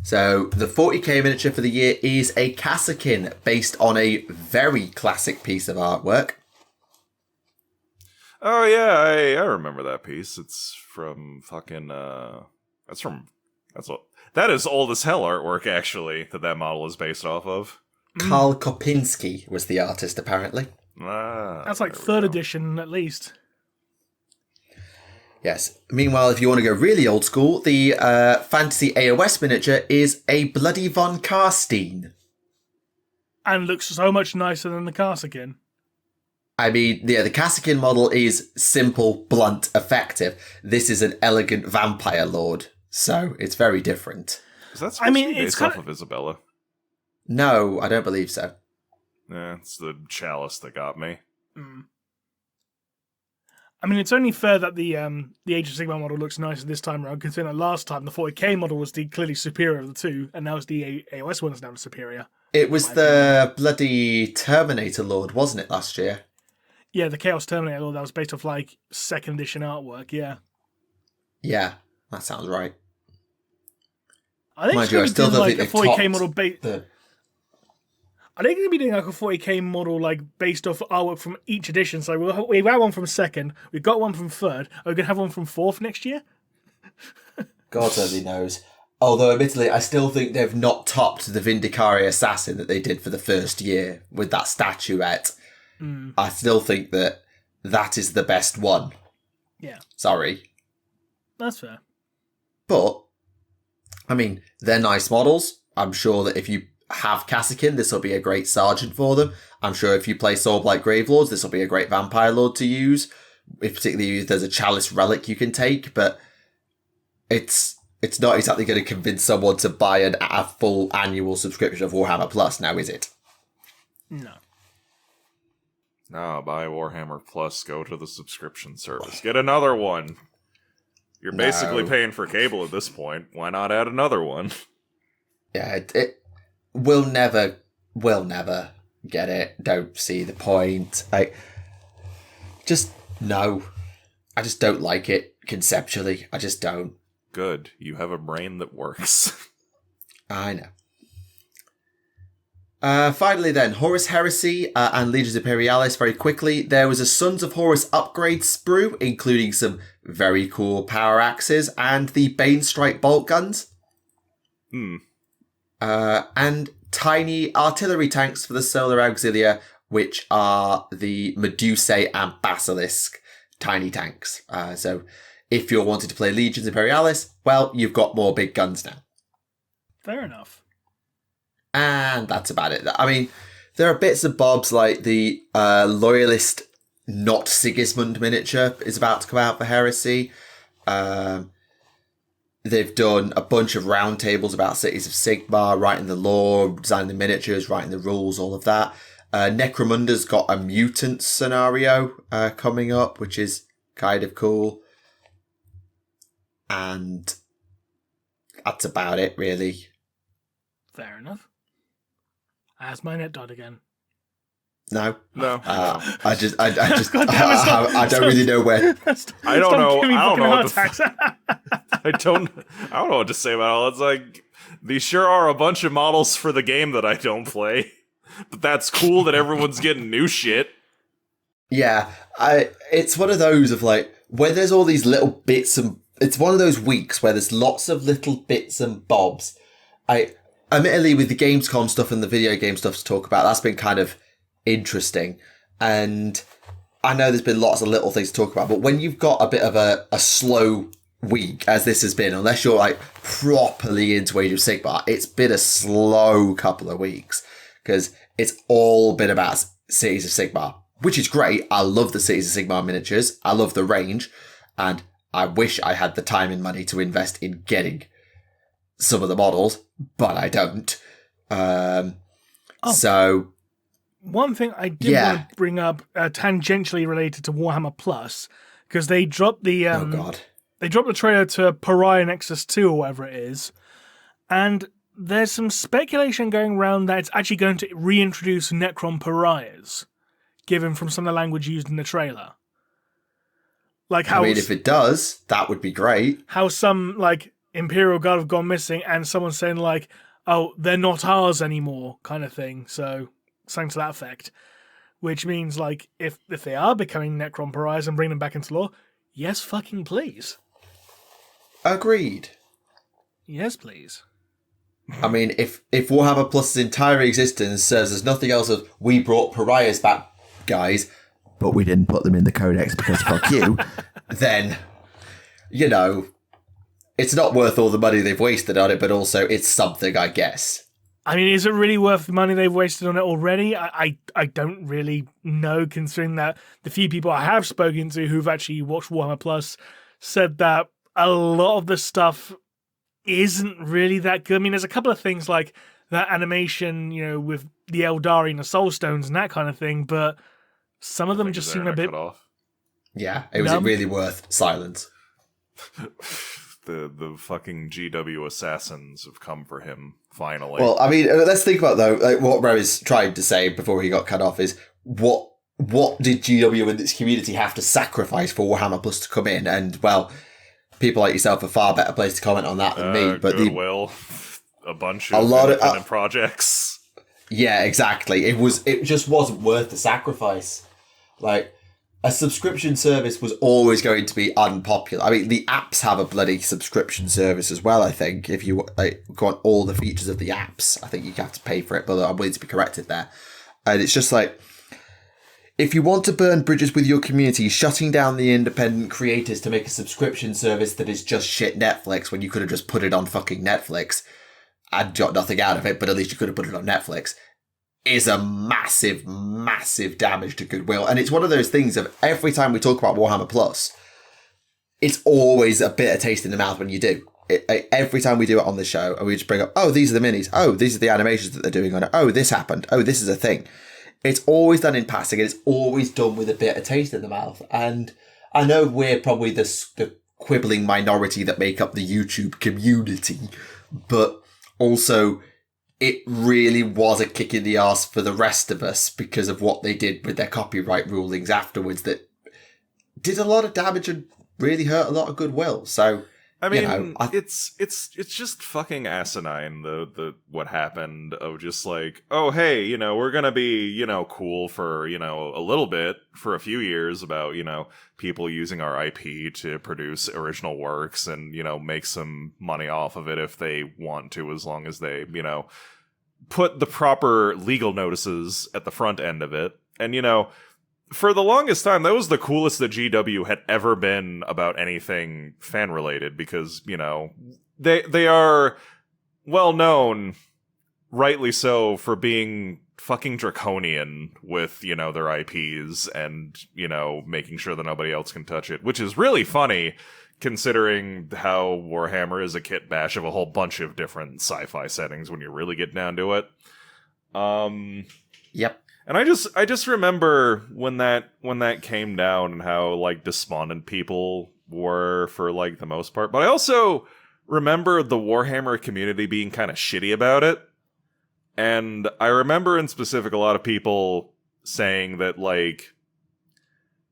So the 40k miniature for the year is a Kassakin based on a very classic piece of artwork. Oh yeah, I remember that piece. It's from fucking that is old as hell artwork actually that model is based off of. Karl Kopinski was the artist apparently. That's like 3rd edition at least. Yes. Meanwhile, if you want to go really old school, the Fantasy AOS miniature is a bloody Von Karstein. And looks so much nicer than the Kassakin. I mean, yeah, the Kassakin model is simple, blunt, effective. This is an elegant vampire lord, so it's very different. Is that supposed to be based off of Isabella? No, I don't believe so. Yeah, it's the chalice that got me. I mean, it's only fair that the Age of Sigmar model looks nicer this time around, considering that last time the 40k model was the clearly superior of the two, and now it's the AOS one is now the superior. It was the bloody Terminator Lord, wasn't it, last year? Yeah, the Chaos Terminator Lord that was based off like 2nd edition artwork. Yeah. Yeah, that sounds right. I think Mind you, I still don't think a they've 40k model the... I think they're going to be doing like a 40k model like based off artwork from each edition. So we've had one from 2nd, we've got one from 3rd, are we going to have one from 4th next year? God only knows. Although, admittedly, I still think they've not topped the Vindicari Assassin that they did for the first year with that statuette. I still think that is the best one. Yeah. Sorry. That's fair. But, I mean, they're nice models. I'm sure that if you have Kassakin, this will be a great sergeant for them. I'm sure if you play Soulblight Gravelords, this will be a great vampire lord to use. If particularly if there's a chalice relic you can take, but it's not exactly going to convince someone to buy a full annual subscription of Warhammer Plus now, is it? No. No, buy Warhammer Plus, go to the subscription service. Get another one. You're basically paying for cable at this point. Why not add another one? Yeah, it will never get it. Don't see the point. No. I just don't like it conceptually. I just don't. Good. You have a brain that works. I know. Finally then, Horus Heresy and Legions Imperialis very quickly. There was a Sons of Horus upgrade sprue, including some very cool power axes and the Bane Strike bolt guns. And tiny artillery tanks for the Solar Auxilia, which are the Medusae and Basilisk tiny tanks. So if you're wanting to play Legions Imperialis, well, you've got more big guns now. Fair enough. And that's about it. I mean, there are bits and bobs like the Loyalist not Sigismund miniature is about to come out for Heresy. They've done a bunch of roundtables about Cities of Sigmar, writing the lore, designing the miniatures, writing the rules, all of that. Necromunda's got a mutant scenario coming up, which is kind of cool. And that's about it, really. Fair enough. As my net died again. No. I don't Stop. really know where. I don't know. I don't know what to say about it. It's like, these sure are a bunch of models for the game that I don't play. But that's cool that everyone's getting new shit. Yeah, it's one of those of like, where there's all these little bits and it's one of those weeks where there's lots of little bits and bobs. Admittedly, with the Gamescom stuff and the video game stuff to talk about, that's been kind of interesting. And I know there's been lots of little things to talk about, but when you've got a bit of a slow week, as this has been, unless you're like properly into Age of Sigmar, it's been a slow couple of weeks because it's all been about Cities of Sigmar, which is great. I love the Cities of Sigmar miniatures. I love the range, and I wish I had the time and money to invest in getting some of the models, but I don't. So one thing I did want to bring up, tangentially related to Warhammer Plus, because they dropped the they dropped the trailer to Pariah Nexus 2 or whatever it is, and there's some speculation going around that it's actually going to reintroduce Necron Pariahs, given from some of the language used in the trailer. Like how, if it does, that would be great. How some like Imperial Guard have gone missing, and someone's saying like, "Oh, they're not ours anymore," kind of thing. So something to that effect, which means like if they are becoming Necron Pariahs and bring them back into lore, yes, fucking please. Agreed. Yes, please. I mean, if Warhammer Plus's entire existence says there's nothing else of we brought pariahs back, guys, but we didn't put them in the codex because fuck you, then, you know, it's not worth all the money they've wasted on it, but also it's something, I guess. I mean, is it really worth the money they've wasted on it already? I don't really know, considering that the few people I have spoken to who've actually watched Warhammer Plus said that a lot of the stuff isn't really that good. I mean, there's a couple of things like that animation, you know, with the Eldari and the Soul Stones and that kind of thing, but some of them just seem a bit... Yeah, it was really worth silence. The fucking GW assassins have come for him, finally. Well, I mean, let's think about, though, like, what Rose tried to say before he got cut off is, what did GW and its community have to sacrifice for Warhammer Plus to come in? And, well, people like yourself are far better placed to comment on that than me. But Goodwill, a bunch of independent projects. Yeah, exactly. It just wasn't worth the sacrifice. Like, a subscription service was always going to be unpopular. I mean, the apps have a bloody subscription service as well, I think. If you want all the features of the apps, I think you have to pay for it, but I'm willing to be corrected there. And it's just like, if you want to burn bridges with your community, shutting down the independent creators to make a subscription service that is just shit Netflix when you could have just put it on fucking Netflix, and got nothing out of it, but at least you could have put it on Netflix, is a massive, massive damage to goodwill. And it's one of those things of every time we talk about Warhammer Plus, it's always a bitter taste in the mouth when you do. Every time we do it on the show, and we just bring up, oh, these are the minis. Oh, these are the animations that they're doing on it. Oh, this happened. Oh, this is a thing. It's always done in passing, and it's always done with a bitter taste in the mouth. And I know we're probably the quibbling minority that make up the YouTube community, but also it really was a kick in the arse for the rest of us because of what they did with their copyright rulings afterwards that did a lot of damage and really hurt a lot of goodwill. So, I mean, it's just fucking asinine, the what happened of just like, oh, hey, you know, we're gonna be, you know, cool for, you know, a little bit, for a few years about, you know, people using our IP to produce original works and, you know, make some money off of it if they want to, as long as they, you know, put the proper legal notices at the front end of it. And, you know, for the longest time, that was the coolest that GW had ever been about anything fan-related, because, you know, they are well known, rightly so, for being fucking draconian with, you know, their IPs and, you know, making sure that nobody else can touch it, which is really funny, considering how Warhammer is a kit bash of a whole bunch of different sci-fi settings when you really get down to it. Yep. And I just remember when that came down and how, like, despondent people were for, like, the most part. But I also remember the Warhammer community being kind of shitty about it. And I remember in specific a lot of people saying that, like,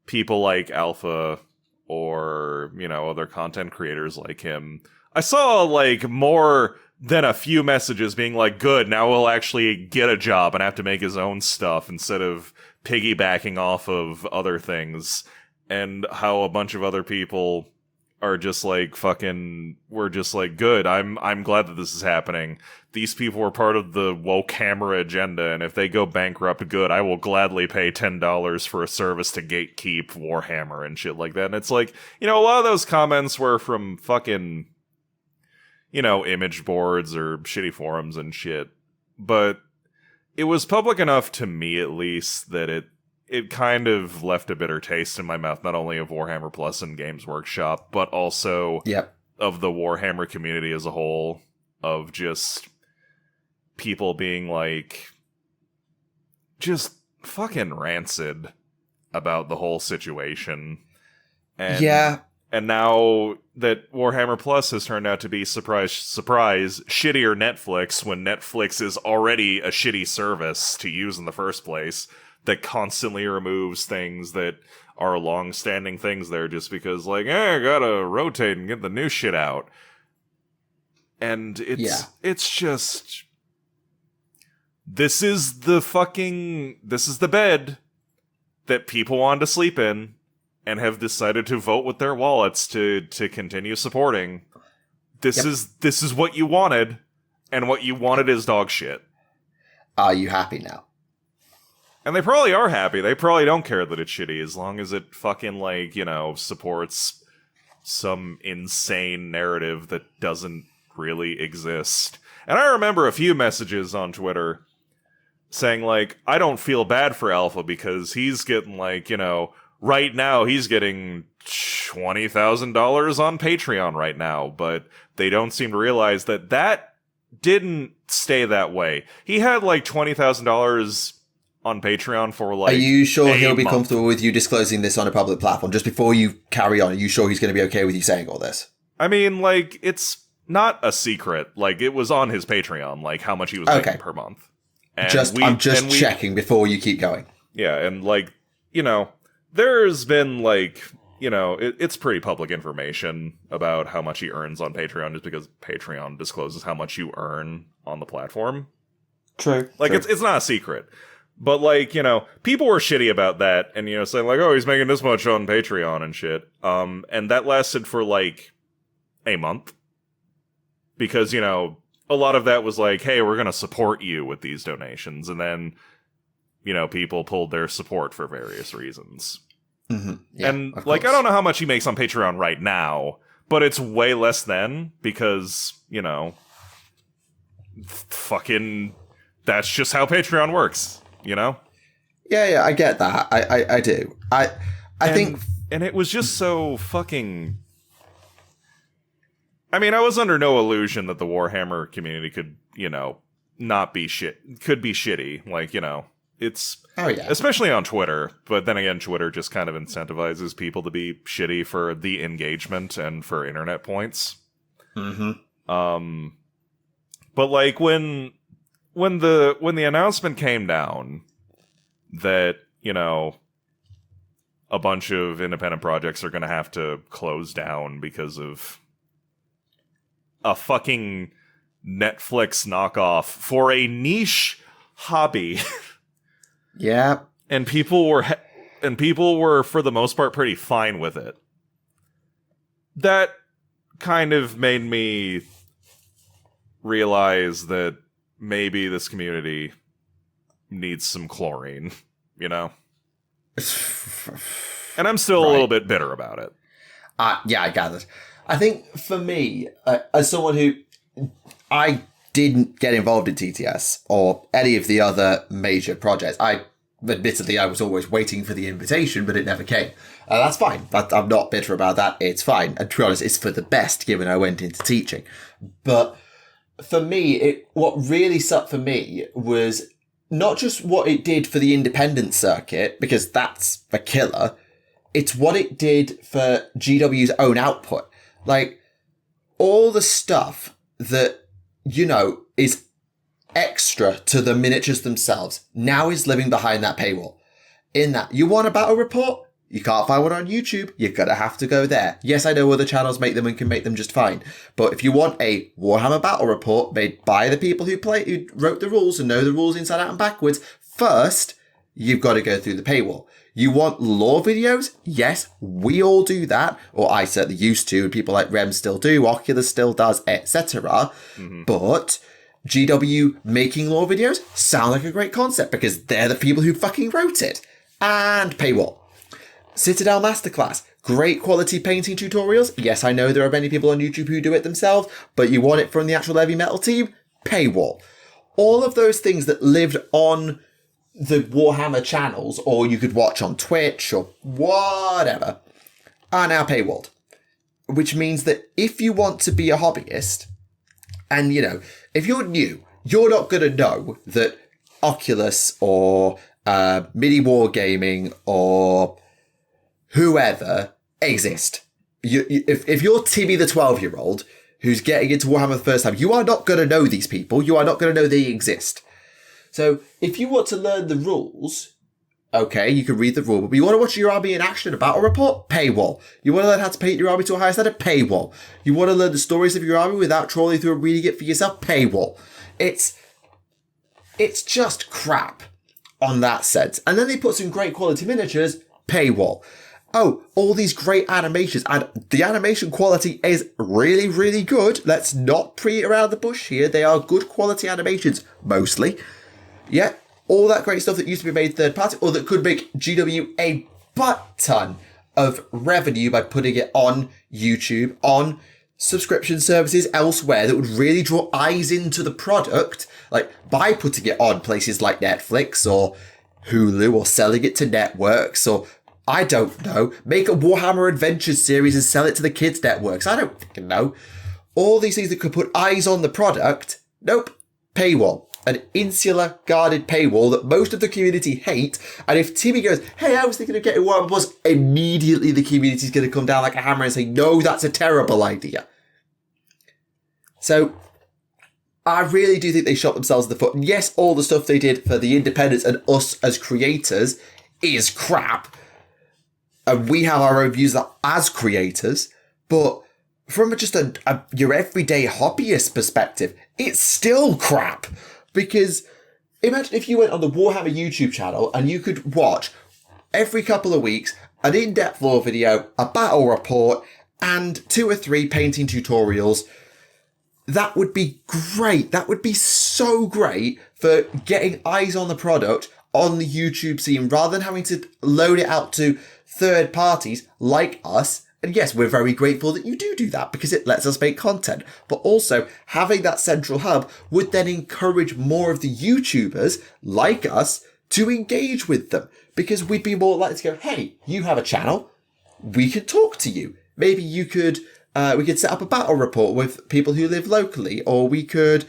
people like Alpha or, you know, other content creators like him, I saw, like, more than a few messages being like, good, now we'll actually get a job and have to make his own stuff instead of piggybacking off of other things. And how a bunch of other people are just like, fucking, we're just like, good, I'm glad that this is happening. These people were part of the woke camera agenda, and if they go bankrupt, good, I will gladly pay $10 for a service to gatekeep Warhammer and shit like that. And it's like, you know, a lot of those comments were from fucking, you know, image boards or shitty forums and shit. But it was public enough, to me at least, that it kind of left a bitter taste in my mouth, not only of Warhammer Plus and Games Workshop, but also of the Warhammer community as a whole, of just people being like, just fucking rancid about the whole situation. And And now that Warhammer Plus has turned out to be, surprise, surprise, shittier Netflix, when Netflix is already a shitty service to use in the first place, that constantly removes things that are long-standing things there just because, like, I gotta rotate and get the new shit out. And it's just... This is the bed that people wanted to sleep in, and have decided to vote with their wallets to continue supporting. This is what you wanted, and what you wanted is dog shit. Are you happy now? And they probably are happy. They probably don't care that it's shitty, as long as it fucking, like, you know, supports some insane narrative that doesn't really exist. And I remember a few messages on Twitter saying, like, I don't feel bad for Alpha because he's getting, like, you know, right now he's getting $20,000 on Patreon right now, but they don't seem to realize that didn't stay that way. He had, like, $20,000 on Patreon for, like, are you sure he'll be month. comfortable with you disclosing this on a public platform? Just before you carry on, are you sure he's going to be okay with you saying all this? I mean, like, it's not a secret. Like, it was on his Patreon, like, how much he was making per month. And I'm just checking before you keep going. Yeah, and, like, you know, there's been, like, you know, it's pretty public information about how much he earns on Patreon, just because Patreon discloses how much you earn on the platform. True. Like, true. It's not a secret. But, like, you know, people were shitty about that, and, you know, saying, like, oh, he's making this much on Patreon and shit. And that lasted for, like, a month. Because, you know, a lot of that was like, hey, we're gonna support you with these donations. And then, you know, people pulled their support for various reasons. Mm-hmm. Yeah, and, like, I don't know how much he makes on Patreon right now, but it's way less than, because, you know, fucking, that's just how Patreon works, you know? Yeah, I get that. I do. I think... And it was just so fucking... I mean, I was under no illusion that the Warhammer community could, you know, not be could be shitty. Like, you know, it's... Oh, yeah. Especially on Twitter. But then again, Twitter just kind of incentivizes people to be shitty for the engagement and for internet points. Mm-hmm. But like when the announcement came down that, you know, a bunch of independent projects are going to have to close down because of a fucking Netflix knockoff for a niche hobby. Yeah. And people were for the most part pretty fine with it. That kind of made me realize that maybe this community needs some chlorine, you know? And I'm still a little bit bitter about it. Yeah, I gathered. I think for me, as someone who... I didn't get involved in TTS or any of the other major projects. Admittedly, I was always waiting for the invitation, but it never came. That's fine. I'm not bitter about that. It's fine. And to be honest, it's for the best, given I went into teaching. But for me, what really sucked for me was not just what it did for the independent circuit, because that's a killer. It's what it did for GW's own output. Like, all the stuff that, you know, is extra to the miniatures themselves now is living behind that paywall. In that, you want a battle report? You can't find one on YouTube. You're gonna have to go there. Yes, I know other channels make them and can make them just fine. But if you want a Warhammer battle report made by the people who wrote the rules and know the rules inside out and backwards, first, you've got to go through the paywall. You want lore videos? Yes, we all do that. Or I certainly used to, and people like Rem still do, Oculus still does, etc. Mm-hmm. But GW making lore videos sound like a great concept because they're the people who fucking wrote it. And paywall. Citadel Masterclass. Great quality painting tutorials. Yes, I know there are many people on YouTube who do it themselves, but you want it from the actual heavy metal team? Paywall. All of those things that lived on the Warhammer channels, or you could watch on Twitch or whatever, are now paywalled. Which means that if you want to be a hobbyist, and you know, if you're new, you're not going to know that Oculus or Mini Wargaming or whoever exist. If you're Timmy the 12-year-old who's getting into Warhammer the first time, you are not going to know these people. You are not going to know they exist. So if you want to learn the rules, okay, you can read the rule, but you want to watch your army in action, a battle report? Paywall. You want to learn how to paint your army to a higher standard? Paywall. You want to learn the stories of your army without trawling through and reading it for yourself? Paywall. It's just crap on that sense. And then they put some great quality miniatures, paywall. Oh, all these great animations, and the animation quality is really, really good. Let's not beat around the bush here. They are good quality animations, mostly. Yeah, all that great stuff that used to be made third party, or that could make GW a butt ton of revenue by putting it on YouTube, on subscription services elsewhere that would really draw eyes into the product, like by putting it on places like Netflix or Hulu or selling it to networks or, I don't know, make a Warhammer Adventures series and sell it to the kids' networks. I don't fucking know. All these things that could put eyes on the product, nope, paywall. An insular, guarded paywall that most of the community hate. And if Timmy goes, hey, I was thinking of getting Warhammer Plus, immediately the community's going to come down like a hammer and say, no, that's a terrible idea. So, I really do think they shot themselves in the foot. And yes, all the stuff they did for the independents and us as creators is crap. And we have our own views as creators. But from just your everyday hobbyist perspective, it's still crap. Because imagine if you went on the Warhammer YouTube channel and you could watch every couple of weeks an in-depth lore video, a battle report, and 2 or 3 painting tutorials. That would be great. That would be so great for getting eyes on the product on the YouTube scene rather than having to load it out to third parties like us And yes, we're very grateful that you do that because it lets us make content. But also, having that central hub would then encourage more of the YouTubers like us to engage with them, because we'd be more likely to go, hey, you have a channel, we could talk to you. Maybe you could, we could set up a battle report with people who live locally, or we could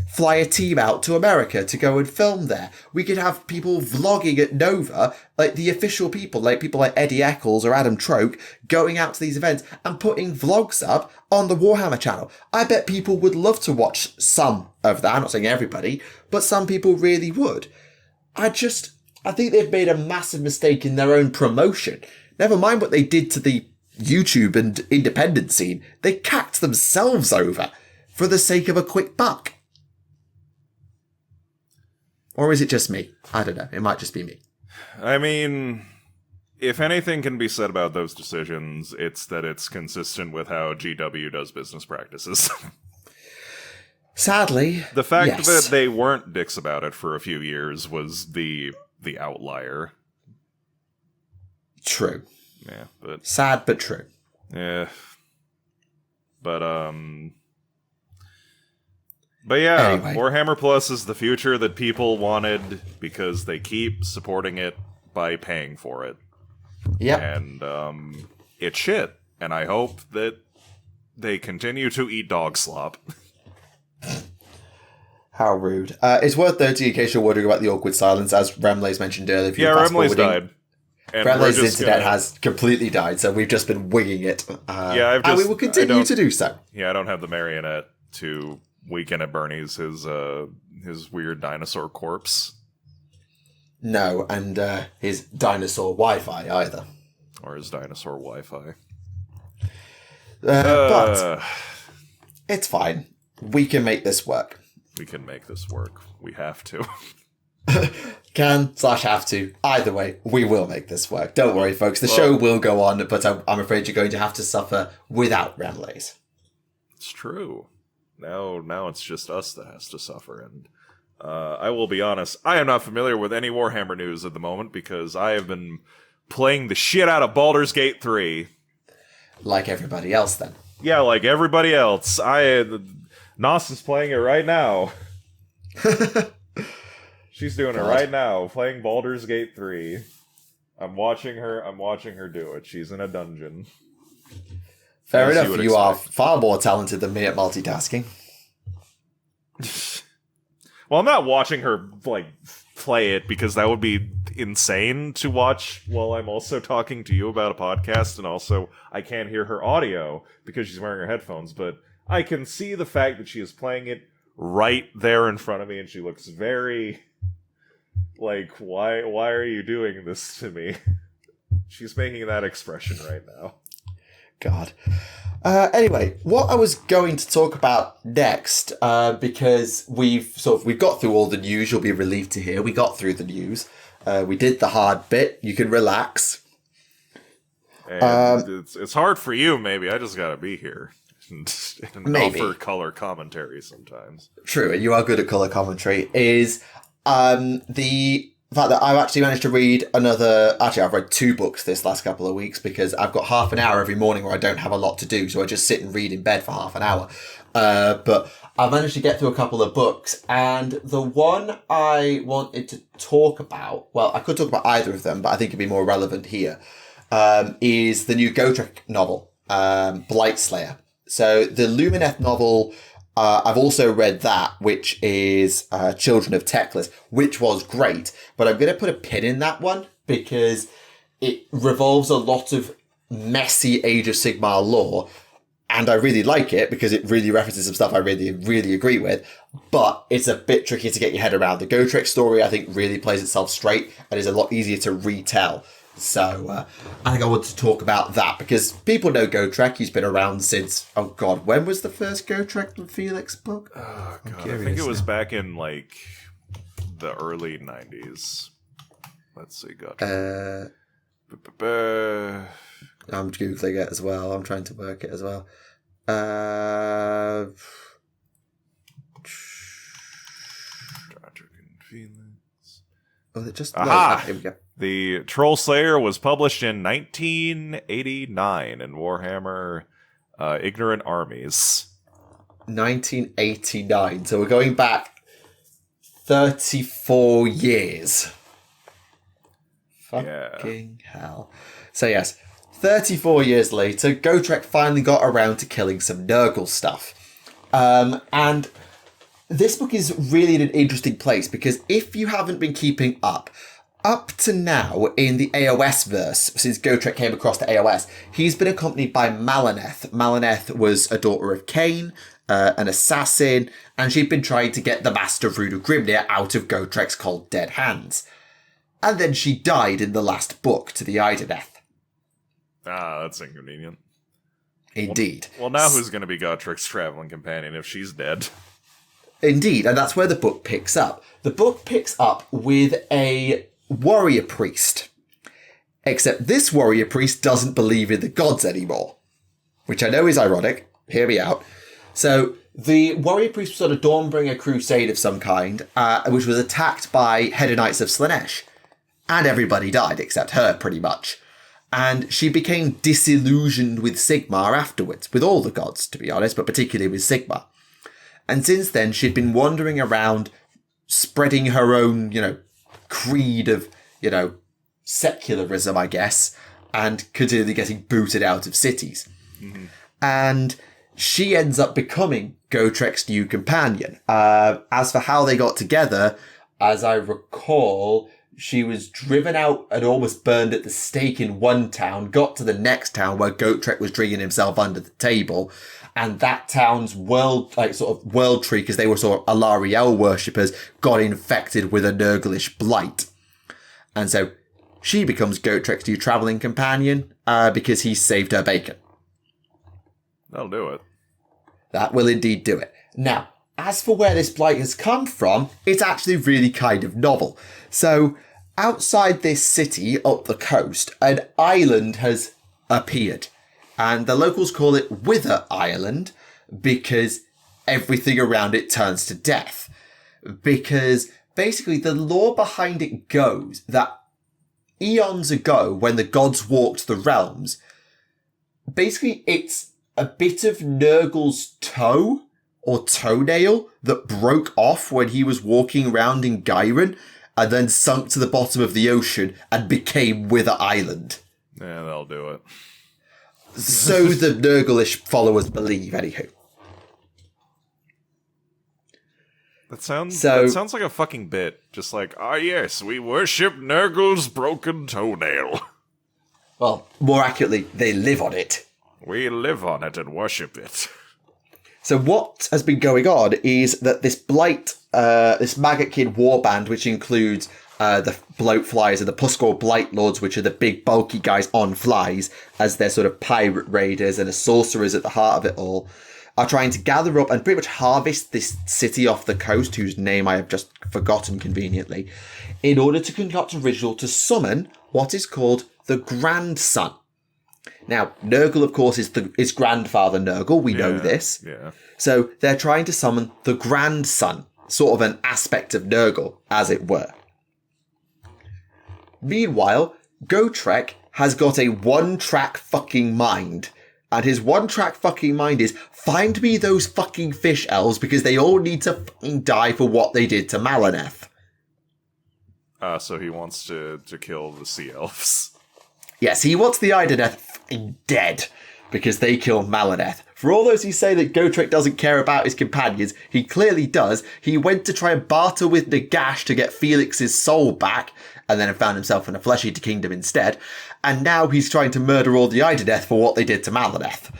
fly a team out to America to go and film there. We could have people vlogging at Nova, the official people like Eddie Eccles or Adam Troke, going out to these events and putting vlogs up on the Warhammer channel. I bet people would love to watch some of that. I'm not saying everybody, but some people really would. I think they've made a massive mistake in their own promotion. Never mind what they did to the YouTube and independent scene. They cacked themselves over for the sake of a quick buck. Or is it just me? I don't know. It might just be me. I mean, if anything can be said about those decisions, it's that it's consistent with how GW does business practices. Sadly, the fact yes. that they weren't dicks about it for a few years was the outlier. True. Yeah, but sad but true. Yeah. But yeah, anyway. Warhammer Plus is the future that people wanted because they keep supporting it by paying for it. Yep. And it's shit. And I hope that they continue to eat dog slop. How rude. It's worth noting, in case you're wondering about the awkward silence, as Remleiz mentioned earlier. Remleiz died. Remlei's internet has completely died, so we've just been winging it. And we will continue to do so. Yeah, I don't have the marionette to Weekend at Bernie's, his weird dinosaur corpse. No, and his dinosaur Wi-Fi either. Or his dinosaur Wi-Fi. But it's fine. We can make this work. We can make this work. We have to. Can/have to. Either way, we will make this work. Don't worry, folks. The show will go on, but I'm afraid you're going to have to suffer without Remleiz. It's true. Now it's just us that has to suffer. And I will be honest, I am not familiar with any Warhammer news at the moment because I have been playing the shit out of Baldur's Gate 3. Like everybody else, then. Yeah, like everybody else. Nos is playing it right now. She's doing it right now, playing Baldur's Gate 3. I'm watching her do it. She's in a dungeon. Fair enough, you are far more talented than me at multitasking. Well, I'm not watching her, play it, because that would be insane to watch while I'm also talking to you about a podcast, and also I can't hear her audio because she's wearing her headphones, but I can see the fact that she is playing it right there in front of me, and she looks very... why are you doing this to me? She's making that expression right now. God. Anyway, what I was going to talk about next, because we've got through all the news, you'll be relieved to hear. We got through the news. We did the hard bit. You can relax. And it's hard for you, maybe. I just gotta be here. And maybe. Offer color commentary sometimes. True, and you are good at color commentary, is the fact that I've actually managed to read I've read 2 books this last couple of weeks because I've got half an hour every morning where I don't have a lot to do, so I just sit and read in bed for half an hour. But I've managed to get through a couple of books, and the one I wanted to talk about, well, I could talk about either of them, but I think it'd be more relevant here, is the new Gotrek novel, Blightslayer. So the Lumineth novel, I've also read that, which is Children of Teclis, which was great. But I'm going to put a pin in that one because it revolves a lot of messy Age of Sigmar lore. And I really like it because it really references some stuff I really, really agree with. But it's a bit tricky to get your head around. The Gotrek story, I think, really plays itself straight and is a lot easier to retell. So I think I want to talk about that because people know Gotrek. He's been around since, oh God, when was the first Gotrek and Felix book? Oh God, I think it was back in the early 90s. Let's see, Gotrek. I'm Googling it as well. I'm trying to work it as well. Gotrek and Felix. Oh, just Aha! Here we go. The Troll Slayer was published in 1989 in Warhammer Ignorant Armies. 1989. So we're going back 34 years. Fucking hell. So yes, 34 years later, Gotrek finally got around to killing some Nurgle stuff. And this book is really in an interesting place because if you haven't been keeping up to now in the AOS verse, since Gotrek came across the AOS, he's been accompanied by Malineth. Malineth was a daughter of Cain, an assassin, and she'd been trying to get the Master Rune of Grimnir out of Gotrek's cold dead hands. And then she died in the last book to the Idoneth. Ah, that's inconvenient. Indeed. Well, now who's going to be Gotrek's traveling companion if she's dead? Indeed, and that's where the book picks up. The book picks up with a warrior priest. Except this warrior priest doesn't believe in the gods anymore. Which I know is ironic. Hear me out. So, the warrior priest was on a Dawnbringer crusade of some kind, which was attacked by Hedonites of Slaanesh. And everybody died, except her, pretty much. And she became disillusioned with Sigmar afterwards, with all the gods, to be honest, but particularly with Sigmar. And since then, she'd been wandering around, spreading her own, creed of, secularism, I guess, and continually getting booted out of cities. Mm-hmm. And she ends up becoming Gotrek's new companion. As for how they got together, as I recall, she was driven out and almost burned at the stake in one town, got to the next town where Gotrek was drinking himself under the table, and that town's world tree, because they were sort of Alariel worshippers, got infected with a Nurglish blight. And so she becomes Gotrek's new travelling companion, because he saved her bacon. That'll do it. That will indeed do it. Now, as for where this blight has come from, it's actually really kind of novel. So, outside this city up the coast, an island has appeared. And the locals call it Wither Island because everything around it turns to death. Because basically the lore behind it goes that eons ago, when the gods walked the realms, basically it's a bit of Nurgle's toe or toenail that broke off when he was walking around in Gyron and then sunk to the bottom of the ocean and became Wither Island. Yeah, that'll do it. So the Nurglish followers believe, anywho. That sounds like a fucking bit. Just like, yes, we worship Nurgle's broken toenail. Well, more accurately, they live on it. We live on it and worship it. So what has been going on is that this blight, this Maggot-Kin warband, which includes the bloat flies and the Puskor blight lords, which are the big bulky guys on flies, as their sort of pirate raiders and a sorcerers at the heart of it all, are trying to gather up and pretty much harvest this city off the coast, whose name I have just forgotten conveniently, in order to concoct a ritual to summon what is called the Grandson. Now, Nurgle, of course, is grandfather Nurgle. We know this. Yeah. So they're trying to summon the grandson, sort of an aspect of Nurgle, as it were. Meanwhile, Gotrek has got a one-track fucking mind. And his one-track fucking mind is, find me those fucking fish elves because they all need to fucking die for what they did to Malineth. So he wants to kill the sea elves. Yes, he wants the Idoneth fucking dead because they killed Malineth. For all those who say that Gotrek doesn't care about his companions, he clearly does. He went to try and barter with Nagash to get Felix's soul back, and then found himself in a Flesh-Eater Kingdom instead. And now he's trying to murder all the Idoneth for what they did to Malineth.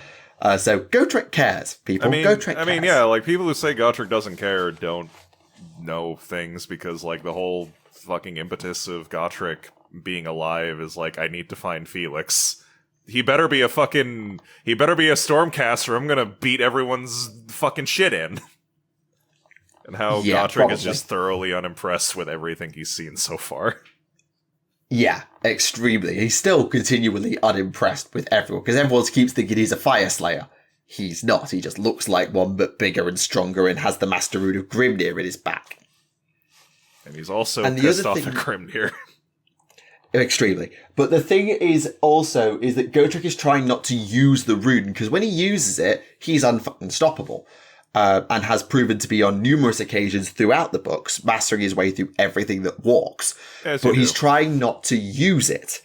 So Gotrek cares, people. Gotrek cares. Yeah, like, people who say Gotrek doesn't care don't know things, because, like, the whole fucking impetus of Gotrek being alive is like, I need to find Felix. He better be a Stormcaster. I'm gonna beat everyone's fucking shit in. And how Gotrek is just thoroughly unimpressed with everything he's seen so far. Yeah, extremely. He's still continually unimpressed with everyone, because everyone keeps thinking he's a Fire Slayer. He's not. He just looks like one, but bigger and stronger, and has the Master Rune of Grimnir in his back. And he's also And the pissed other off thing- at Grimnir. Extremely. But the thing is also is that Gotrek is trying not to use the rune, because when he uses it, he's unstoppable. And has proven to be on numerous occasions throughout the books, mastering his way through everything that walks. As But you he's do. trying not to use it.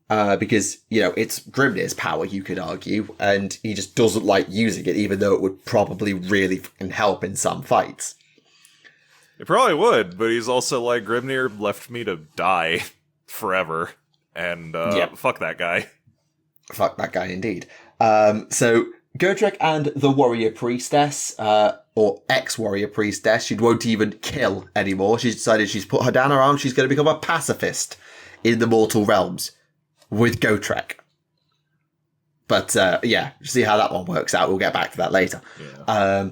Because, it's Grimnir's power, you could argue, and he just doesn't like using it, even though it would probably really fucking help in some fights. It probably would, but he's also like, Grimnir left me to die forever. And fuck that guy. Fuck that guy indeed. So Gotrek and the warrior priestess, or ex-warrior priestess, she won't even kill anymore. She's decided she's put her down her arm. She's going to become a pacifist in the mortal realms with Gotrek. But see how that one works out. We'll get back to that later. Yeah.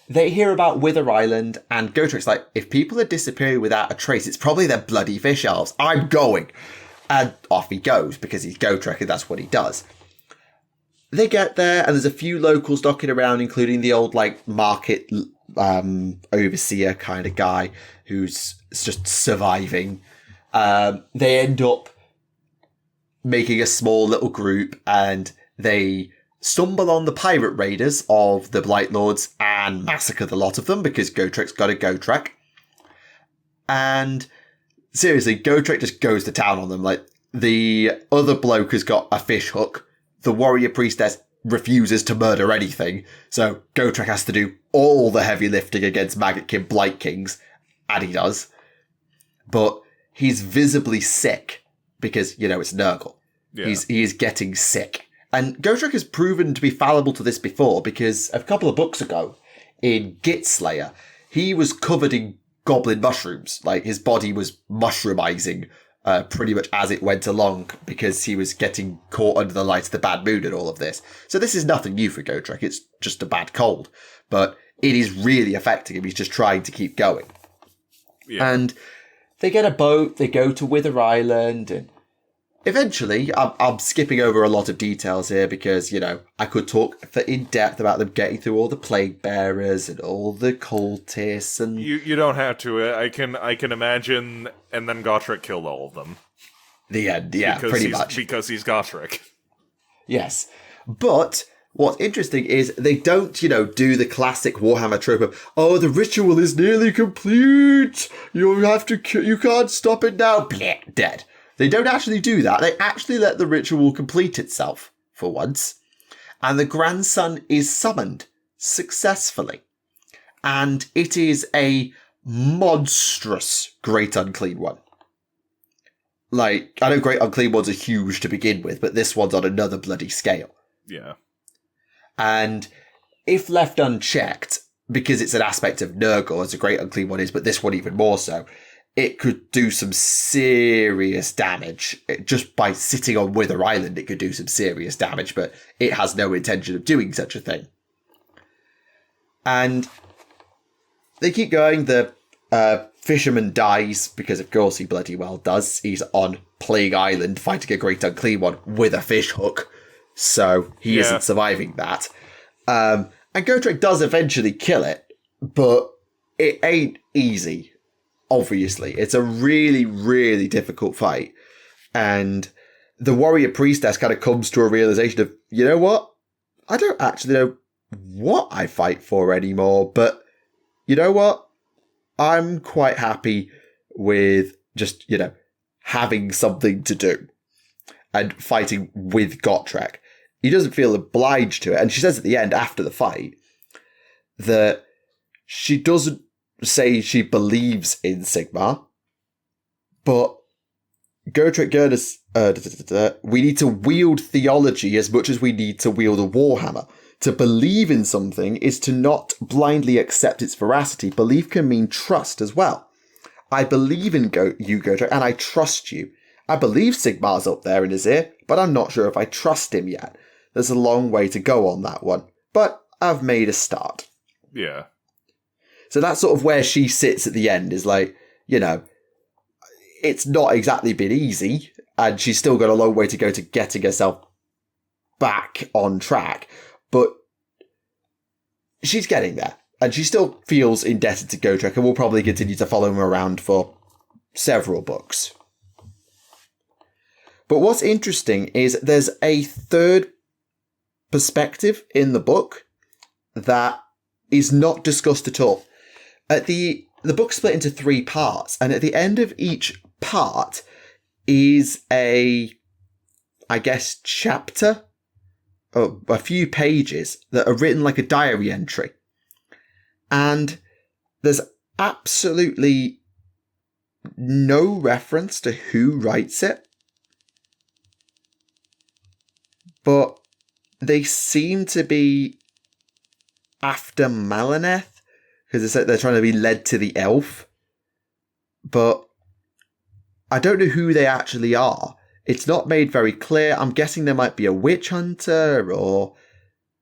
They hear about Wither Island, and Gotrek's like, if people are disappearing without a trace, it's probably their bloody fish elves. I'm going. And off he goes, because he's Gotrek and that's what he does. They get there, and there's a few locals knocking around, including the old, market overseer kind of guy who's just surviving. They end up making a small little group, and they stumble on the pirate raiders of the Blight Lords and massacre the lot of them, because Gotrek's got a Gotrek. And seriously, Gotrek just goes to town on them. Like, the other bloke has got a fish hook. The warrior priestess refuses to murder anything, so Gotrek has to do all the heavy lifting against Maggot King Blight Kings, and he does. But he's visibly sick, because, it's Nurgle. Yeah. He is getting sick. And Gotrek has proven to be fallible to this before, because a couple of books ago, in Git Slayer, he was covered in goblin mushrooms. Like, his body was mushroomizing pretty much as it went along, because he was getting caught under the light of the bad moon and all of this. So this is nothing new for Gotrek. It's just a bad cold. But it is really affecting him. He's just trying to keep going. Yeah. And they get a boat, they go to Wither Island, and eventually, I'm skipping over a lot of details here because, I could talk in depth about them getting through all the plague bearers and all the cultists and... You don't have to. I can imagine, and then Gotrek killed all of them. The end, yeah, pretty much. Because he's Gotrek. Yes. But what's interesting is they don't, do the classic Warhammer trope of, oh, the ritual is nearly complete. You can't stop it now. Blech, dead. They don't actually do that. They actually let the ritual complete itself, for once. And the grandson is summoned successfully. And it is a monstrous Great Unclean One. I know Great Unclean Ones are huge to begin with, but this one's on another bloody scale. Yeah. And if left unchecked, because it's an aspect of Nurgle, as a Great Unclean One is, but this one even more so, it could do some serious damage. Just by sitting on Wither Island, it could do some serious damage, but it has no intention of doing such a thing. And they keep going. The fisherman dies, because of course he bloody well does. He's on Plague Island fighting a Great Unclean One with a fish hook, so he isn't surviving that. And Gotrek does eventually kill it, but it ain't easy. Obviously, it's a really, really difficult fight. And the warrior priestess kind of comes to a realization of, you know what? I don't actually know what I fight for anymore, but you know what? I'm quite happy with just, having something to do and fighting with Gotrek. He doesn't feel obliged to it. And she says at the end, after the fight, that she doesn't say she believes in Sigmar, but Gotrek Gernus, we need to wield theology as much as we need to wield a Warhammer. To believe in something is to not blindly accept its veracity. Belief can mean trust as well. I believe in you, Gotrek, and I trust you. I believe Sigmar's up there in his ear, but I'm not sure if I trust him yet. There's a long way to go on that one, but I've made a start. Yeah. So that's sort of where she sits at the end, is it's not exactly been easy, and she's still got a long way to go to getting herself back on track, but she's getting there. And she still feels indebted to Gotrek and will probably continue to follow him around for several books. But what's interesting is there's a third perspective in the book that is not discussed at all. The book's split into 3 parts, and at the end of each part is chapter, or a few pages that are written like a diary entry. And there's absolutely no reference to who writes it. But they seem to be after Malineth, because they're trying to be led to the elf. But I don't know who they actually are. It's not made very clear. I'm guessing there might be a witch hunter or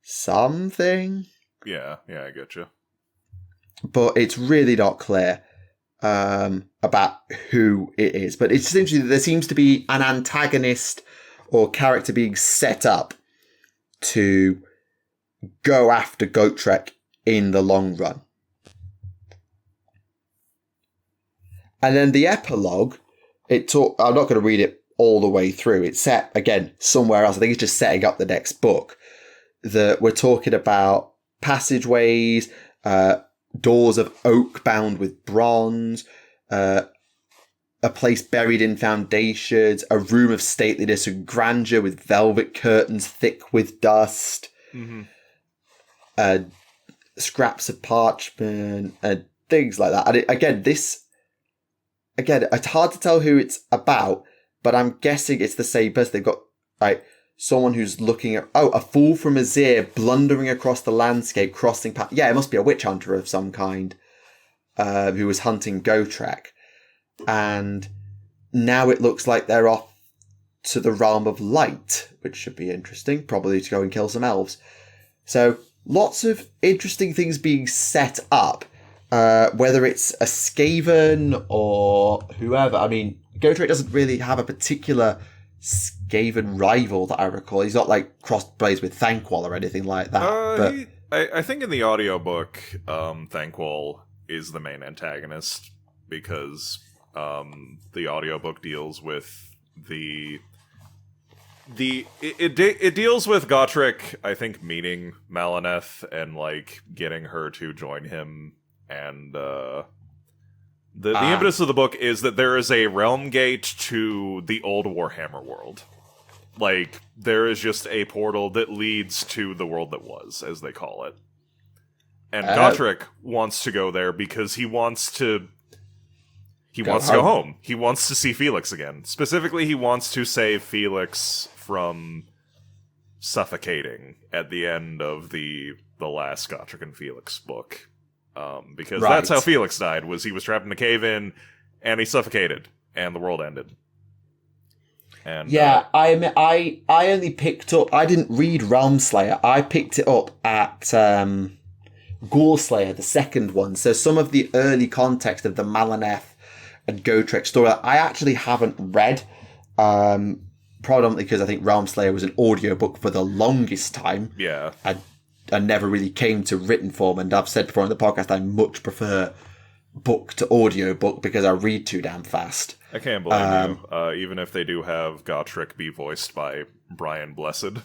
something. Yeah, I get you. But it's really not clear about who it is. But it's essentially that there seems to be an antagonist or character being set up to go after Gotrek in the long run. And then the epilogue, I'm not going to read it all the way through. It's set, again, somewhere else. I think it's just setting up the next book. That we're talking about passageways, doors of oak bound with bronze, a place buried in foundations, a room of stateliness and grandeur with velvet curtains thick with dust, scraps of parchment, and things like that. And again, it's hard to tell who it's about, but I'm guessing it's the same person. They've got someone who's looking at a fool from Azir blundering across the landscape, crossing paths. Yeah, it must be a witch hunter of some kind who was hunting Gotrek. And now it looks like they're off to the realm of light, which should be interesting, probably to go and kill some elves. So lots of interesting things being set up, whether it's a Skaven or whoever. I mean, Gotrek doesn't really have a particular Skaven rival that I recall. He's not crossed blades with Thanquol or anything like that. I think in the audiobook, Thanquol is the main antagonist because the audiobook deals with it deals with Gotrek, I think, meeting Malineth and getting her to join him, and the impetus of the book is that there is a realm gate to the old Warhammer world. There is just a portal that leads to the world that was, as they call it. And Gotrek wants to go there because he wants to go home. He wants to see Felix again. Specifically, he wants to save Felix from suffocating at the end of the last Gotrek and Felix book. Because that's how Felix died, was he was trapped in a cave-in, and he suffocated, and the world ended. And I only picked up, I didn't read Realmslayer, I picked it up at Goreslayer, the second one, so some of the early context of the Malineth and Gotrek story, I actually haven't read, predominantly because I think Realmslayer was an audiobook for the longest time. Yeah. I never really came to written form, and I've said before on the podcast I much prefer book to audiobook because I read too damn fast. I can't blame you, even if they do have Gotrek be voiced by Brian Blessed.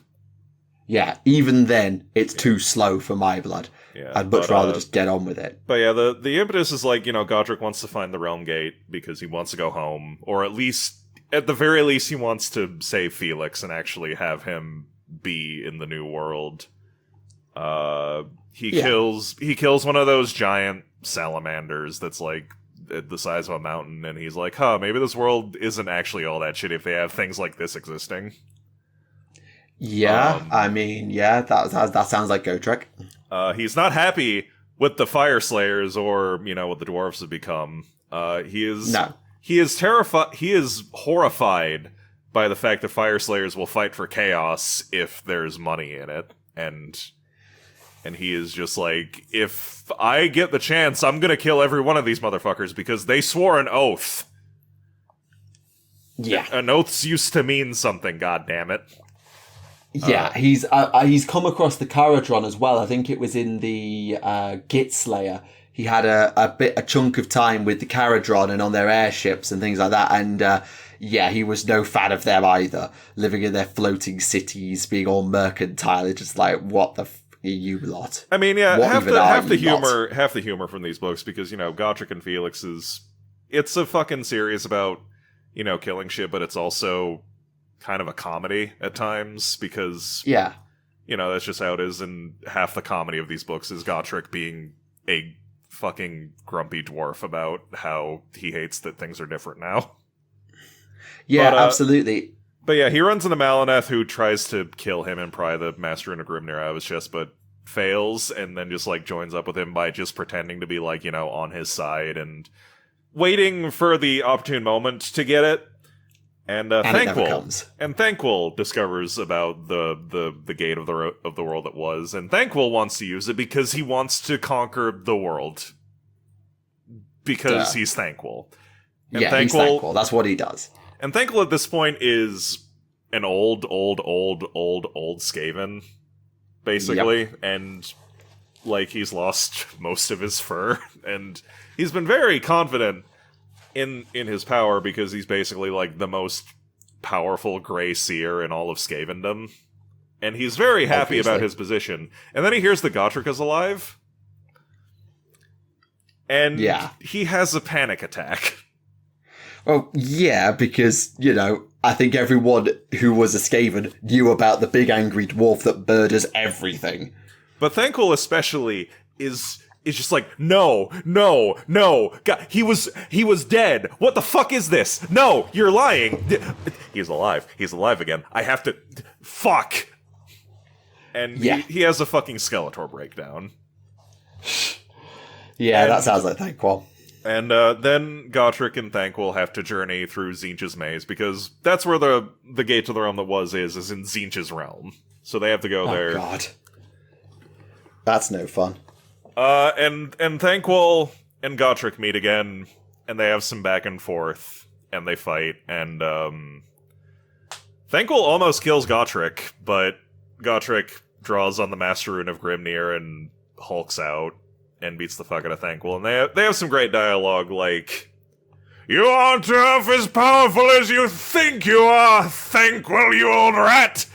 Yeah, even then, it's too slow for my blood. Yeah, I'd much rather just get on with it. But yeah, the impetus is Gotrek wants to find the Realm Gate because he wants to go home, or at the very least, he wants to save Felix and actually have him be in the new world. He kills one of those giant salamanders that's the size of a mountain, and he's like, maybe this world isn't actually all that shitty if they have things like this existing. Yeah, that sounds like Gotrek. He's not happy with the Fire Slayers or, what the dwarves have become. He is terrified. He is horrified by the fact that Fire Slayers will fight for chaos if there's money in it, and he is just if I get the chance, I'm gonna kill every one of these motherfuckers because they swore an oath. Yeah. An oath's used to mean something, goddammit. Yeah, he's come across the Caradron as well. I think it was in the Git Slayer. He had a chunk of time with the Caradron and on their airships and things like that. And yeah, he was no fan of them either. Living in their floating cities, being all mercantile. It's just like, what the you lot? I mean, yeah, what half the humor from these books, because Gotrek and Felix it's a fucking series about killing shit, but it's also kind of a comedy at times, because that's just how it is. And half the comedy of these books is Gotrek being a fucking grumpy dwarf about how he hates that things are different now. Yeah, absolutely. But yeah, he runs into Malineth, who tries to kill him and pry the Master Rune of Grimnir out of his chest, but fails, and then just joins up with him by just pretending to be on his side and waiting for the opportune moment to get it. And Thanquol discovers about the gate of the world that was, and Thanquol wants to use it because he wants to conquer the world. Because he's Thanquol. And he's Thanquol. That's what he does. And Thanquol at this point is an old Skaven, basically. Yep. And, he's lost most of his fur. And he's been very confident in his power, because he's basically, the most powerful Grey Seer in all of Skavendom. And he's very happy about his position. And then he hears the Gotrek is alive. And he has a panic attack. Well, yeah, because, I think everyone who was a Skaven knew about the big angry dwarf that murders everything. But Thanquol especially is just no, God, he was dead. What the fuck is this? No, you're lying. He's alive again. I have to, fuck. And he has a fucking Skeletor breakdown. Yeah, that sounds like Thanquol. And then Gotrek and Thanquol have to journey through Tzeentch's maze, because that's where the gate to the realm that was is in Tzeentch's realm. So they have to go there. Oh, God. That's no fun. And Thanquol and Gotrek meet again, and they have some back and forth, and they fight, and Thanquol almost kills Gotrek, but Gotrek draws on the Master Rune of Grimnir and hulks out and beats the fuck out of Thanquol. And they have some great dialogue, "You aren't half as powerful as you think you are, Thanquol, you old rat!"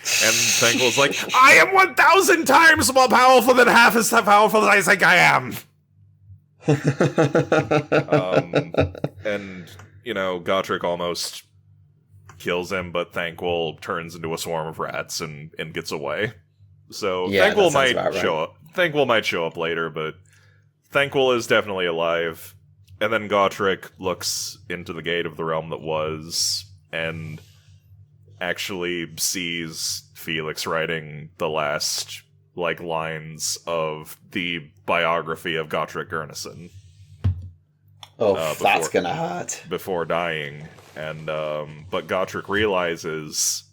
And Thanquol's "I am 1,000 times more powerful than half as powerful as I think I am! And, Gotrek almost kills him, but Thanquol turns into a swarm of rats and gets away. So Thanquol might show up. Thanquol might show up later, but Thanquol is definitely alive. And then Gotrek looks into the gate of the realm that was, and actually sees Felix writing the last, lines of the biography of Gotrek Gurnison. Oh, that's gonna hurt. Before dying. And, but Gotrek realizes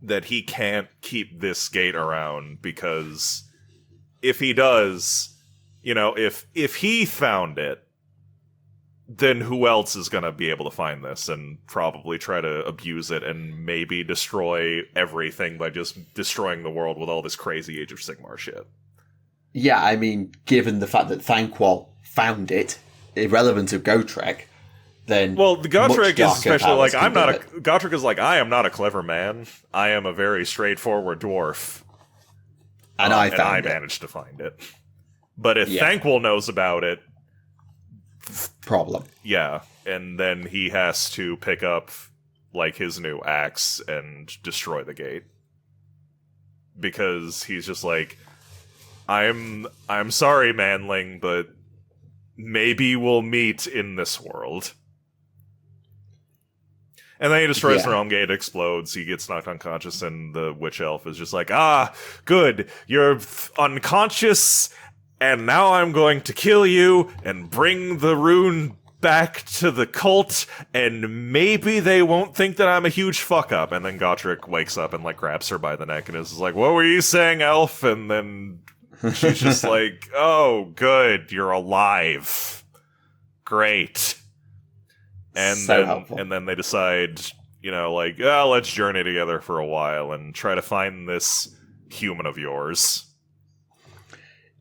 that he can't keep this gate around, because if he does, if he found it, then who else is going to be able to find this and probably try to abuse it and maybe destroy everything by just destroying the world with all this crazy Age of Sigmar shit? Yeah, I mean, given the fact that Thanquol found it, irrelevant of Gotrek, then well, the Gotrek is especially Gotrek is I am not a clever man. I am a very straightforward dwarf. And I managed to find it. But if Thanquol knows about it, problem. Yeah, and then he has to pick up his new axe and destroy the gate. Because he's just I'm sorry, manling, but maybe we'll meet in this world. And then he destroys the realm gate, explodes, he gets knocked unconscious, and the witch elf is just good, you're unconscious, and now I'm going to kill you and bring the rune back to the cult, and maybe they won't think that I'm a huge fuck up. And then Gotrek wakes up and grabs her by the neck and is what were you saying, elf? And then she's just oh, good, you're alive. Great. And then they decide, you know, like, let's journey together for a while and try to find this human of yours.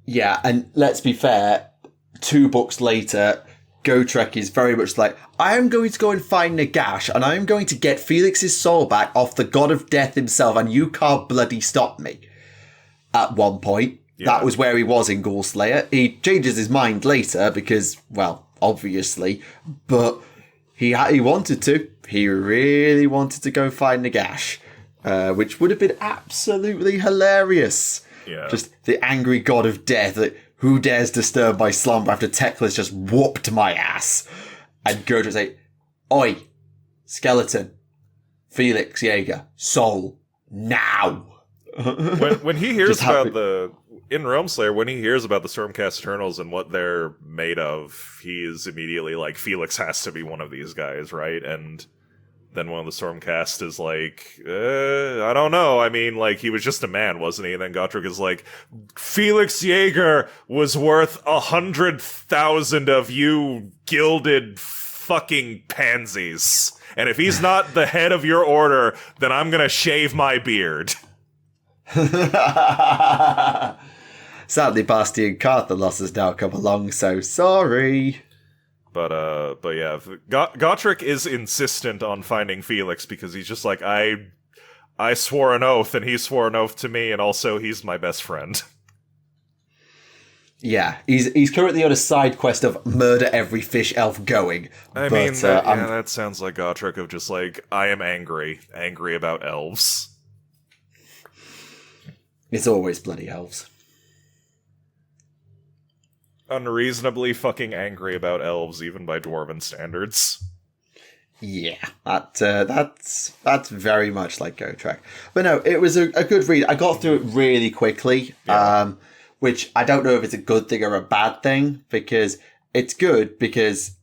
Yeah, and let's be fair, 2 books later, Gotrek is very much like, I am going to go and find Nagash, and I am going to get Felix's soul back off the god of death himself, and you can't bloody stop me. At one point, that was where he was in Ghoulslayer. He changes his mind later because, well, obviously, but he wanted to. He really wanted to go find Nagash, which would have been absolutely hilarious. Yeah. Just the angry god of death, like, who dares disturb my slumber after Teclis just whooped my ass? And Gotrek's like, oi, skeleton, Felix Jaeger, soul, now. when he hears about in Realmslayer, when he hears about the Stormcast Eternals and what they're made of, he is immediately like, Felix has to be one of these guys, right? And then one of the Stormcast is like, I don't know. I mean, like, he was just a man, wasn't he? And then Gotrek is like, Felix Jaeger was worth 100,000 of you gilded fucking pansies. And if he's not the head of your order, then I'm gonna shave my beard. Sadly, Bastian Carthalos has now come along, so sorry. But yeah, Gotrek is insistent on finding Felix because he's just like, I swore an oath and he swore an oath to me, and also he's my best friend. Yeah, he's currently on a side quest of murder every fish elf going. That sounds like Gotrek of just like, I am angry about elves. It's always bloody elves. Unreasonably fucking angry about elves, even by dwarven standards. Yeah, that's very much like Gotrek. But no, it was a good read. I got through it really quickly, which I don't know if it's a good thing or a bad thing, because it's good because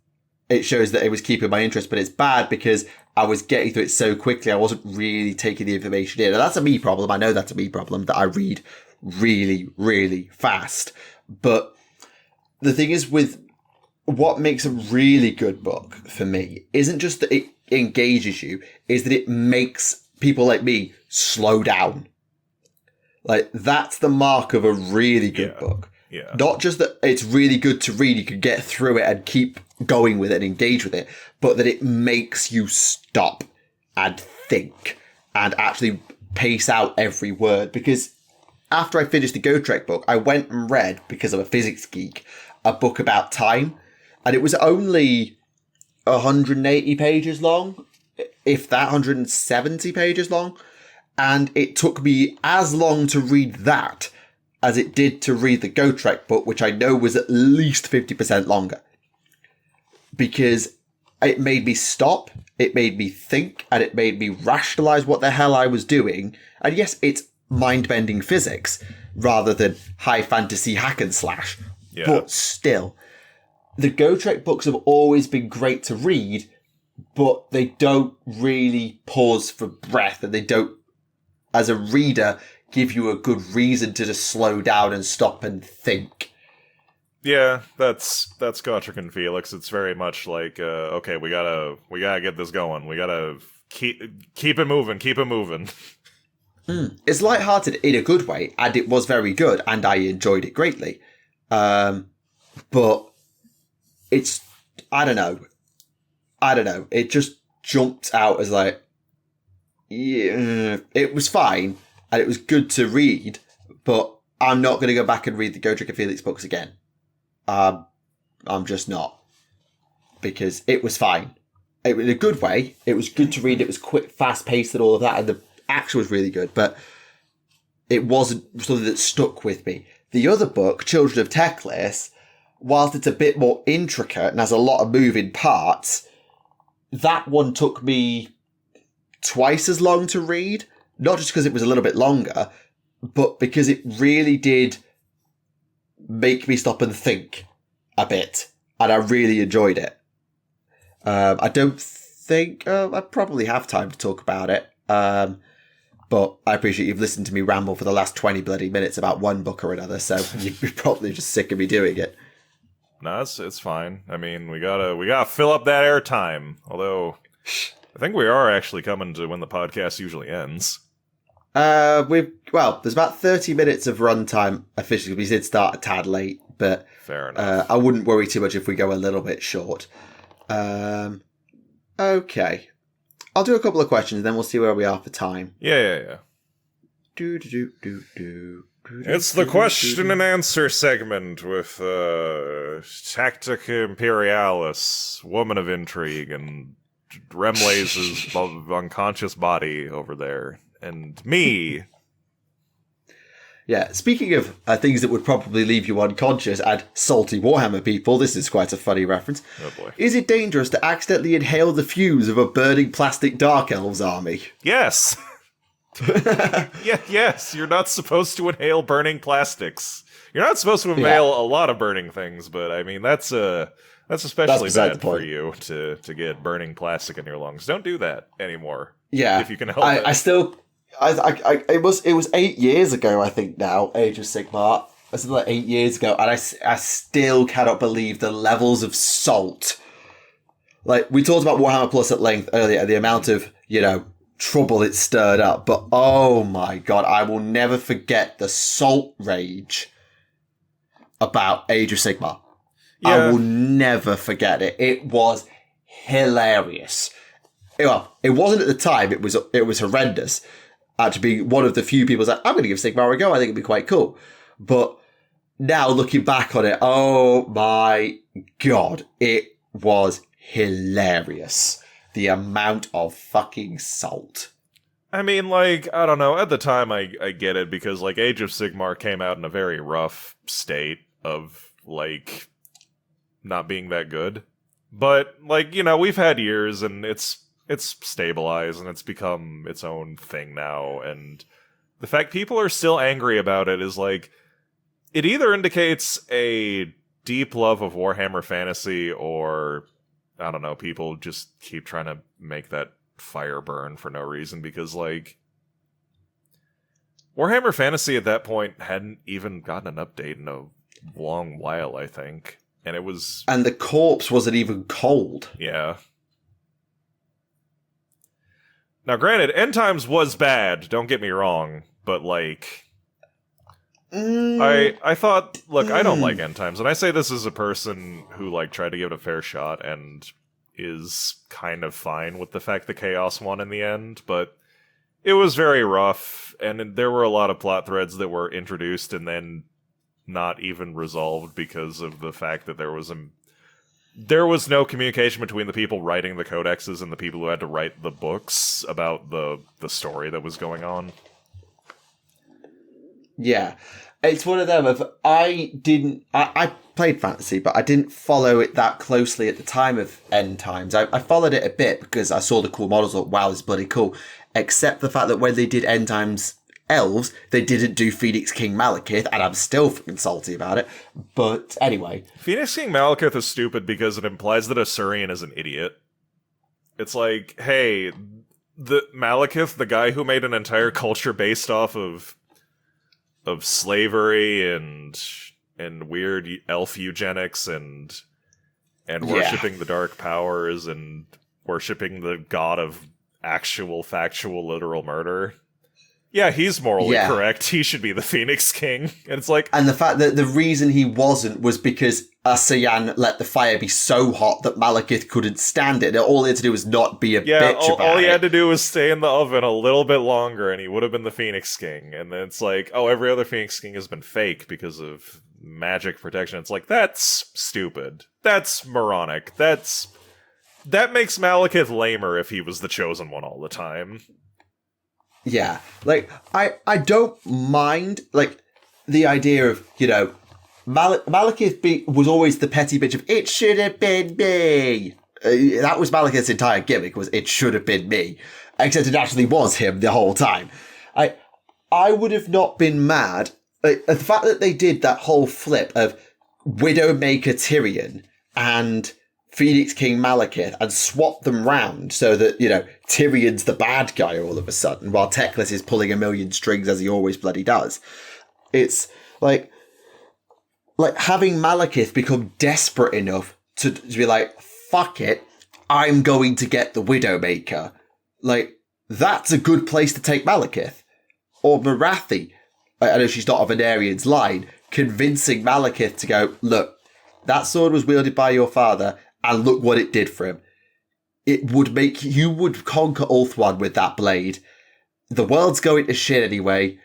it shows that it was keeping my interest, but it's bad because I was getting through it so quickly, I wasn't really taking the information in. And that's a me problem. I know that's a me problem, that I read really, really fast. But the thing is, with what makes a really good book for me isn't just that it engages you, is that it makes people like me slow down. Like, that's the mark of a really good book. Yeah. Not just that it's really good to read, you can get through it and keep going with it and engage with it, but that it makes you stop and think and actually pace out every word. Because after I finished the Gotrek book, I went and read, because I'm a physics geek, a book about time, and it was only 180 pages long, if that, 170 pages long, and it took me as long to read that as it did to read the Gotrek book, which I know was at least 50% longer. Because it made me stop, it made me think, and it made me rationalise what the hell I was doing. And yes, it's mind-bending physics, rather than high fantasy hack and slash. Yeah. But still, the Gotrek books have always been great to read, but they don't really pause for breath, and they don't, as a reader, give you a good reason to just slow down and stop and think. Yeah, that's Gotrek and Felix. It's very much like, okay, we gotta get this going. We gotta keep it moving. It's lighthearted in a good way, and it was very good, and I enjoyed it greatly. But it's, I don't know. It just jumped out as like, yeah, it was fine, and it was good to read, but I'm not going to go back and read the Gotrek and Felix books again. I'm just not. Because it was fine. It was in a good way. It was good to read. It was quick, fast-paced and all of that, and the action was really good, but it wasn't something that stuck with me. The other book, Children of Teclis, whilst it's a bit more intricate and has a lot of moving parts, that one took me twice as long to read. Not just because it was a little bit longer, but because it really did make me stop and think a bit. And I really enjoyed it. I don't think I probably have time to talk about it. But I appreciate you've listened to me ramble for the last 20 bloody minutes about one book or another, so you're probably just sick of me doing it. No, it's fine. I mean, we gotta fill up that airtime. Although I think we are actually coming to when the podcast usually ends. There's about 30 minutes of runtime officially. We did start a tad late, but fair enough. I wouldn't worry too much if we go a little bit short. Okay. I'll do a couple of questions, then we'll see where we are for time. Yeah. It's the question and answer segment with Tactica Imperialis, Woman of Intrigue, and Remleiz' unconscious body over there. And me. Yeah, speaking of things that would probably leave you unconscious and salty Warhammer people, this is quite a funny reference. Oh boy. Is it dangerous to accidentally inhale the fumes of a burning plastic Dark Elves army? Yes! Yes, you're not supposed to inhale burning plastics. You're not supposed to inhale a lot of burning things, but I mean, that's especially bad for you to get burning plastic in your lungs. Don't do that anymore. Yeah. If you can help it. It was 8 years ago, I think now, Age of Sigmar. It was like 8 years ago, and I still cannot believe the levels of salt. Like, we talked about Warhammer Plus at length earlier, the amount of, trouble it stirred up, but oh my god, I will never forget the salt rage about Age of Sigmar. Yeah. I will never forget it. It was hilarious. Well, it wasn't at the time, it was horrendous. To be one of the few people that I'm going to give Sigmar a go, I think it'd be quite cool. But now looking back on it, oh my god, it was hilarious. The amount of fucking salt. I mean, like, I don't know, at the time I get it, because, like, Age of Sigmar came out in a very rough state of, like, not being that good. But, like, we've had years, and it's stabilized, and it's become its own thing now, and the fact people are still angry about it is, like, it either indicates a deep love of Warhammer Fantasy, or, I don't know, people just keep trying to make that fire burn for no reason, because, like, Warhammer Fantasy at that point hadn't even gotten an update in a long while, I think, and it was... And the corpse wasn't even cold. Yeah. Now, granted, End Times was bad, don't get me wrong, but, like... I thought, look, I don't like End Times, and I say this as a person who, like, tried to give it a fair shot and is kind of fine with the fact that Chaos won in the end, but it was very rough, and there were a lot of plot threads that were introduced and then not even resolved because of the fact that there was no communication between the people writing the codexes and the people who had to write the books about the story that was going on. Yeah. It's one of them of, I played Fantasy, but I didn't follow it that closely at the time of End Times. I followed it a bit because I saw the cool models, thought, wow, this is bloody cool. Except the fact that when they did End Times Elves, they didn't do Phoenix King Malekith, and I'm still fucking salty about it. But anyway. Phoenix King Malekith is stupid because it implies that Asurian is an idiot. It's like, hey, the Malekith, the guy who made an entire culture based off of slavery and weird elf eugenics and worshipping the dark powers and worshipping the god of actual factual literal murder. Yeah, he's morally correct. He should be the Phoenix King. And it's like... And the fact that the reason he wasn't was because Asayan let the fire be so hot that Malekith couldn't stand it. And all he had to do was not be a bitch about it. All he had to do was stay in the oven a little bit longer and he would have been the Phoenix King. And then it's like, oh, every other Phoenix King has been fake because of magic protection. It's like, that's stupid. That's moronic. That makes Malekith lamer if he was the chosen one all the time. Yeah, like, I don't mind, like, the idea of, Malekith was always the petty bitch of, it should have been me. That was Malekith's entire gimmick, was it should have been me. Except it actually was him the whole time. I would have not been mad. Like, the fact that they did that whole flip of Widowmaker Tyrion and Phoenix King Malekith and swap them round so that, Tyrion's the bad guy all of a sudden, while Teclis is pulling a million strings as he always bloody does. It's like having Malekith become desperate enough to be like, fuck it, I'm going to get the Widowmaker. Like, that's a good place to take Malekith. Or Marathi, I know she's not of Venarian's line, convincing Malekith to go, look, that sword was wielded by your father, and look what it did for him. It would make, you would conquer Ulthuan with that blade. The world's going to shit anyway.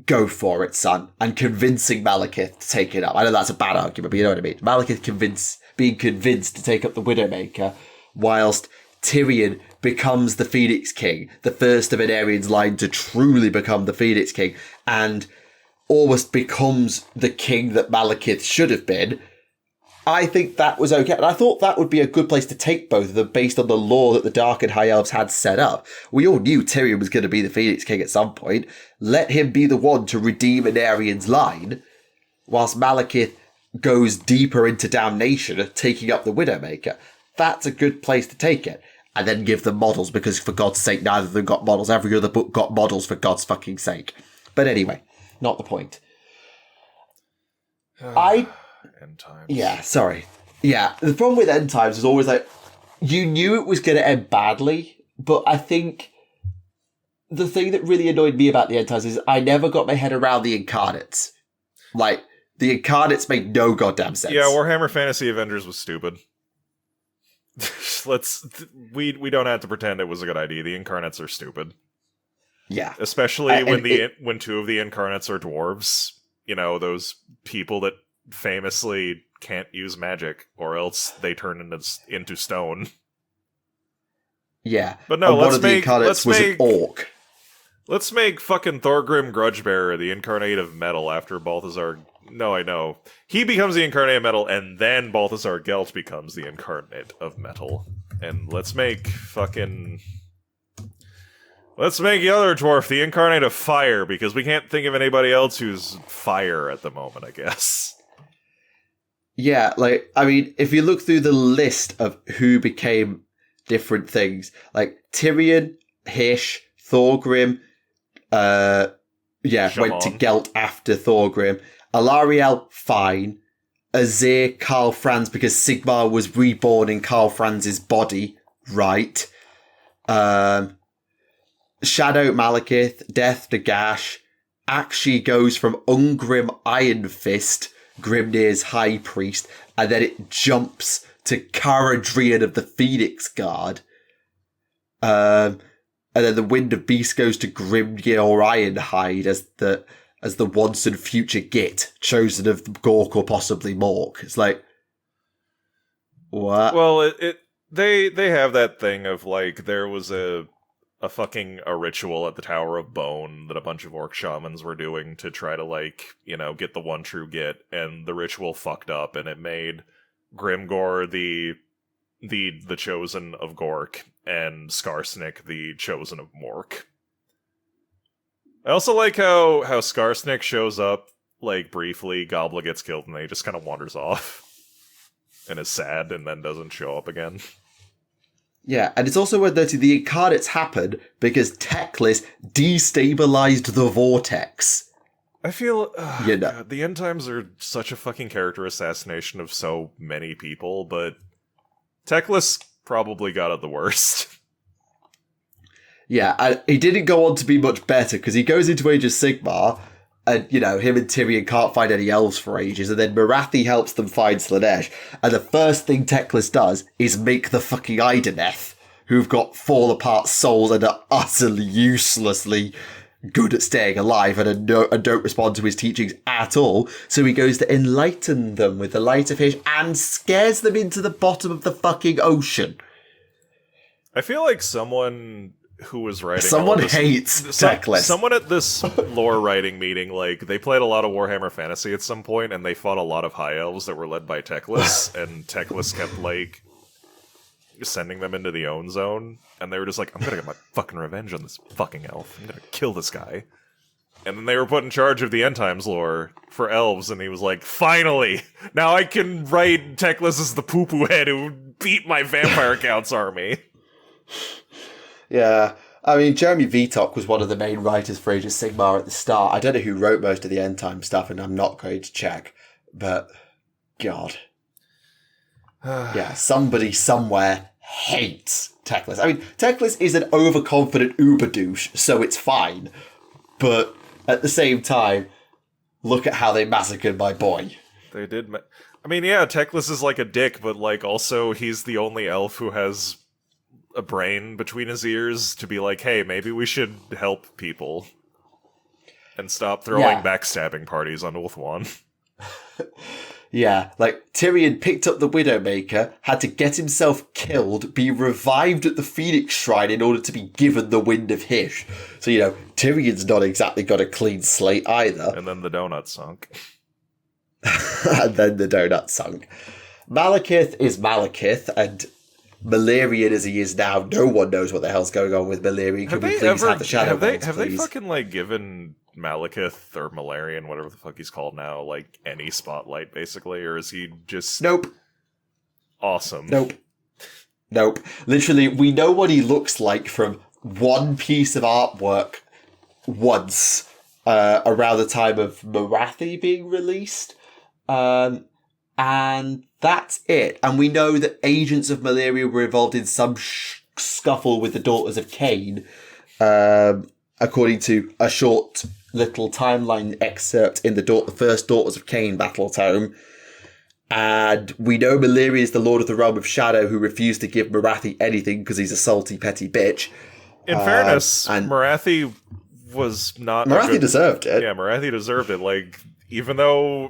Go for it, son. And convincing Malekith to take it up. I know that's a bad argument, but you know what I mean. Malekith being convinced to take up the Widowmaker, whilst Tyrion becomes the Phoenix King, the first of Venarian's line to truly become the Phoenix King, and almost becomes the king that Malekith should have been. I think that was okay. And I thought that would be a good place to take both of them based on the lore that the Dark and High Elves had set up. We all knew Tyrion was going to be the Phoenix King at some point. Let him be the one to redeem Venarian's line, whilst Malekith goes deeper into damnation, taking up the Widowmaker. That's a good place to take it. And then give them models, because for God's sake, neither of them got models. Every other book got models, for God's fucking sake. But anyway, not the point. End times. Yeah, sorry. Yeah, the problem with End Times is always like, you knew it was going to end badly, but I think the thing that really annoyed me about the End Times is I never got my head around the Incarnates. Like, the Incarnates made no goddamn sense. Yeah, Warhammer Fantasy Avengers was stupid. We don't have to pretend it was a good idea. The Incarnates are stupid. Yeah. Especially when two of the Incarnates are dwarves. You know, those people that famously can't use magic, or else they turn into stone. Yeah. But no, one of the Incarnates was an orc. Let's make fucking Thorgrim Grudgebearer the incarnate of metal after Balthazar. No, I know. He becomes the incarnate of metal, and then Balthazar Gelt becomes the incarnate of metal. And let's make the other dwarf the incarnate of fire, because we can't think of anybody else who's fire at the moment, I guess. Yeah, like, I mean, if you look through the list of who became different things, like Tyrion, Hish, Thorgrim, went to Gelt after Thorgrim, Alariel, fine, Azir, Karl Franz, because Sigmar was reborn in Karl Franz's body, right, Shadow Malekith, Death Nagash, actually goes from Ungrim Iron Fist, Grimnir's High Priest, and then it jumps to Caradrian of the Phoenix Guard. And then the Wind of Beast goes to Grimnir or Ironhide as the once and future Git, chosen of Gork or possibly Mork. It's like, what? Well, they have that thing of, like, there was a ritual at the Tower of Bone that a bunch of orc shamans were doing to try to, like, you know, get the one true Git, and the ritual fucked up, and it made Grimgor the chosen of Gork, and Skarsnik the chosen of Mork. I also like how Skarsnik shows up, like, briefly, Gobla gets killed, and then he just kind of wanders off. And is sad, and then doesn't show up again. Yeah, and it's also worth noting the Incarnates happened because Teclis destabilized the Vortex. I feel, you know. God, the End Times are such a fucking character assassination of so many people, but Teclis probably got it the worst. Yeah, and he didn't go on to be much better, because he goes into Age of Sigmar, and, you know, him and Tyrion can't find any elves for ages, and then Marathi helps them find Slaanesh, and the first thing Teclis does is make the fucking Ideneth, who've got fall-apart souls and are utterly uselessly good at staying alive and don't respond to his teachings at all, so he goes to enlighten them with the light of Hish and scares them into the bottom of the fucking ocean. I feel like someone who was writing hates Teclis. Someone at this lore writing meeting, like, they played a lot of Warhammer Fantasy at some point, and they fought a lot of high elves that were led by Teclis, and Teclis kept, like, sending them into the own zone, and they were just like, I'm gonna get my fucking revenge on this fucking elf. I'm gonna kill this guy. And then they were put in charge of the End Times lore for elves, and he was like, finally! Now I can write Teclis as the poo-poo head who beat my Vampire Counts army. Yeah, I mean, Jeremy Vitok was one of the main writers for Age of Sigmar at the start. I don't know who wrote most of the End Time stuff, and I'm not going to check, but God. Yeah, somebody somewhere hates Teclis. I mean, Teclis is an overconfident uber douche, so it's fine. But at the same time, look at how they massacred my boy. They did. I mean, yeah, Teclis is like a dick, but like also he's the only elf who has a brain between his ears to be like, hey, maybe we should help people and stop throwing backstabbing parties on Ulthuan. Yeah, like Tyrion picked up the Widowmaker, had to get himself killed, be revived at the Phoenix Shrine in order to be given the Wind of Hysh. So, you know, Tyrion's not exactly got a clean slate either. And then the donut sunk. And then the donut sunk. Malekith is Malekith, and Malerian as he is now, no one knows what the hell's going on with Malerian. Can we please have the Shadow Bones, have they please? fucking, like, given Malekith or Malerian, whatever the fuck he's called now, like, any spotlight, basically? Or is he just... Nope. Awesome? Nope. Literally, we know what he looks like from one piece of artwork once, around the time of Morathi being released. And that's it. And we know that agents of Malaria were involved in some scuffle with the Daughters of Cain, according to a short little timeline excerpt in the first Daughters of Cain battle tome. And we know Malaria is the Lord of the Realm of Shadow who refused to give Morathi anything because he's a salty, petty bitch. In fairness, and Morathi was not... Morathi deserved it. Yeah, Morathi deserved it. Like, even though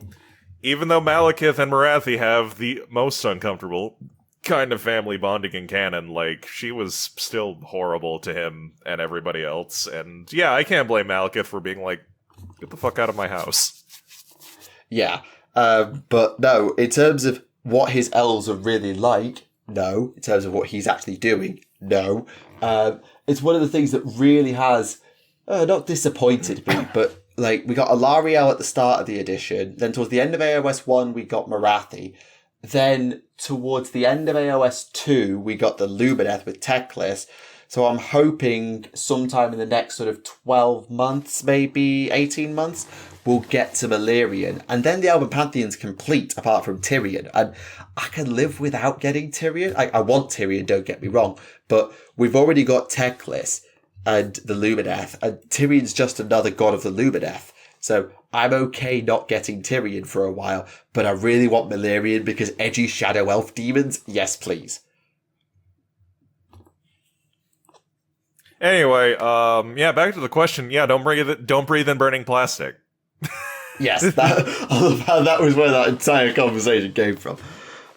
Malekith and Morathi have the most uncomfortable kind of family bonding in canon, like, she was still horrible to him and everybody else. And yeah, I can't blame Malekith for being like, get the fuck out of my house. Yeah. But no, in terms of what his elves are really like, no. In terms of what he's actually doing, no. It's one of the things that really has not disappointed me, but like we got Alariel at the start of the edition. Then towards the end of AOS 1, we got Morathi. Then towards the end of AOS 2, we got the Lumineth with Teclis. So I'm hoping sometime in the next sort of 12 months, maybe 18 months, we'll get to Malerian. And then the Elven Pantheon's complete, apart from Tyrion. And I can live without getting Tyrion. I want Tyrion, don't get me wrong. But we've already got Teclis and the Lumineth. And Tyrion's just another god of the Lumineth. So I'm okay not getting Tyrion for a while. But I really want Malerian because edgy shadow elf demons, yes please. Anyway, yeah, back to the question. Yeah, don't breathe in burning plastic. Yes, that was where that entire conversation came from.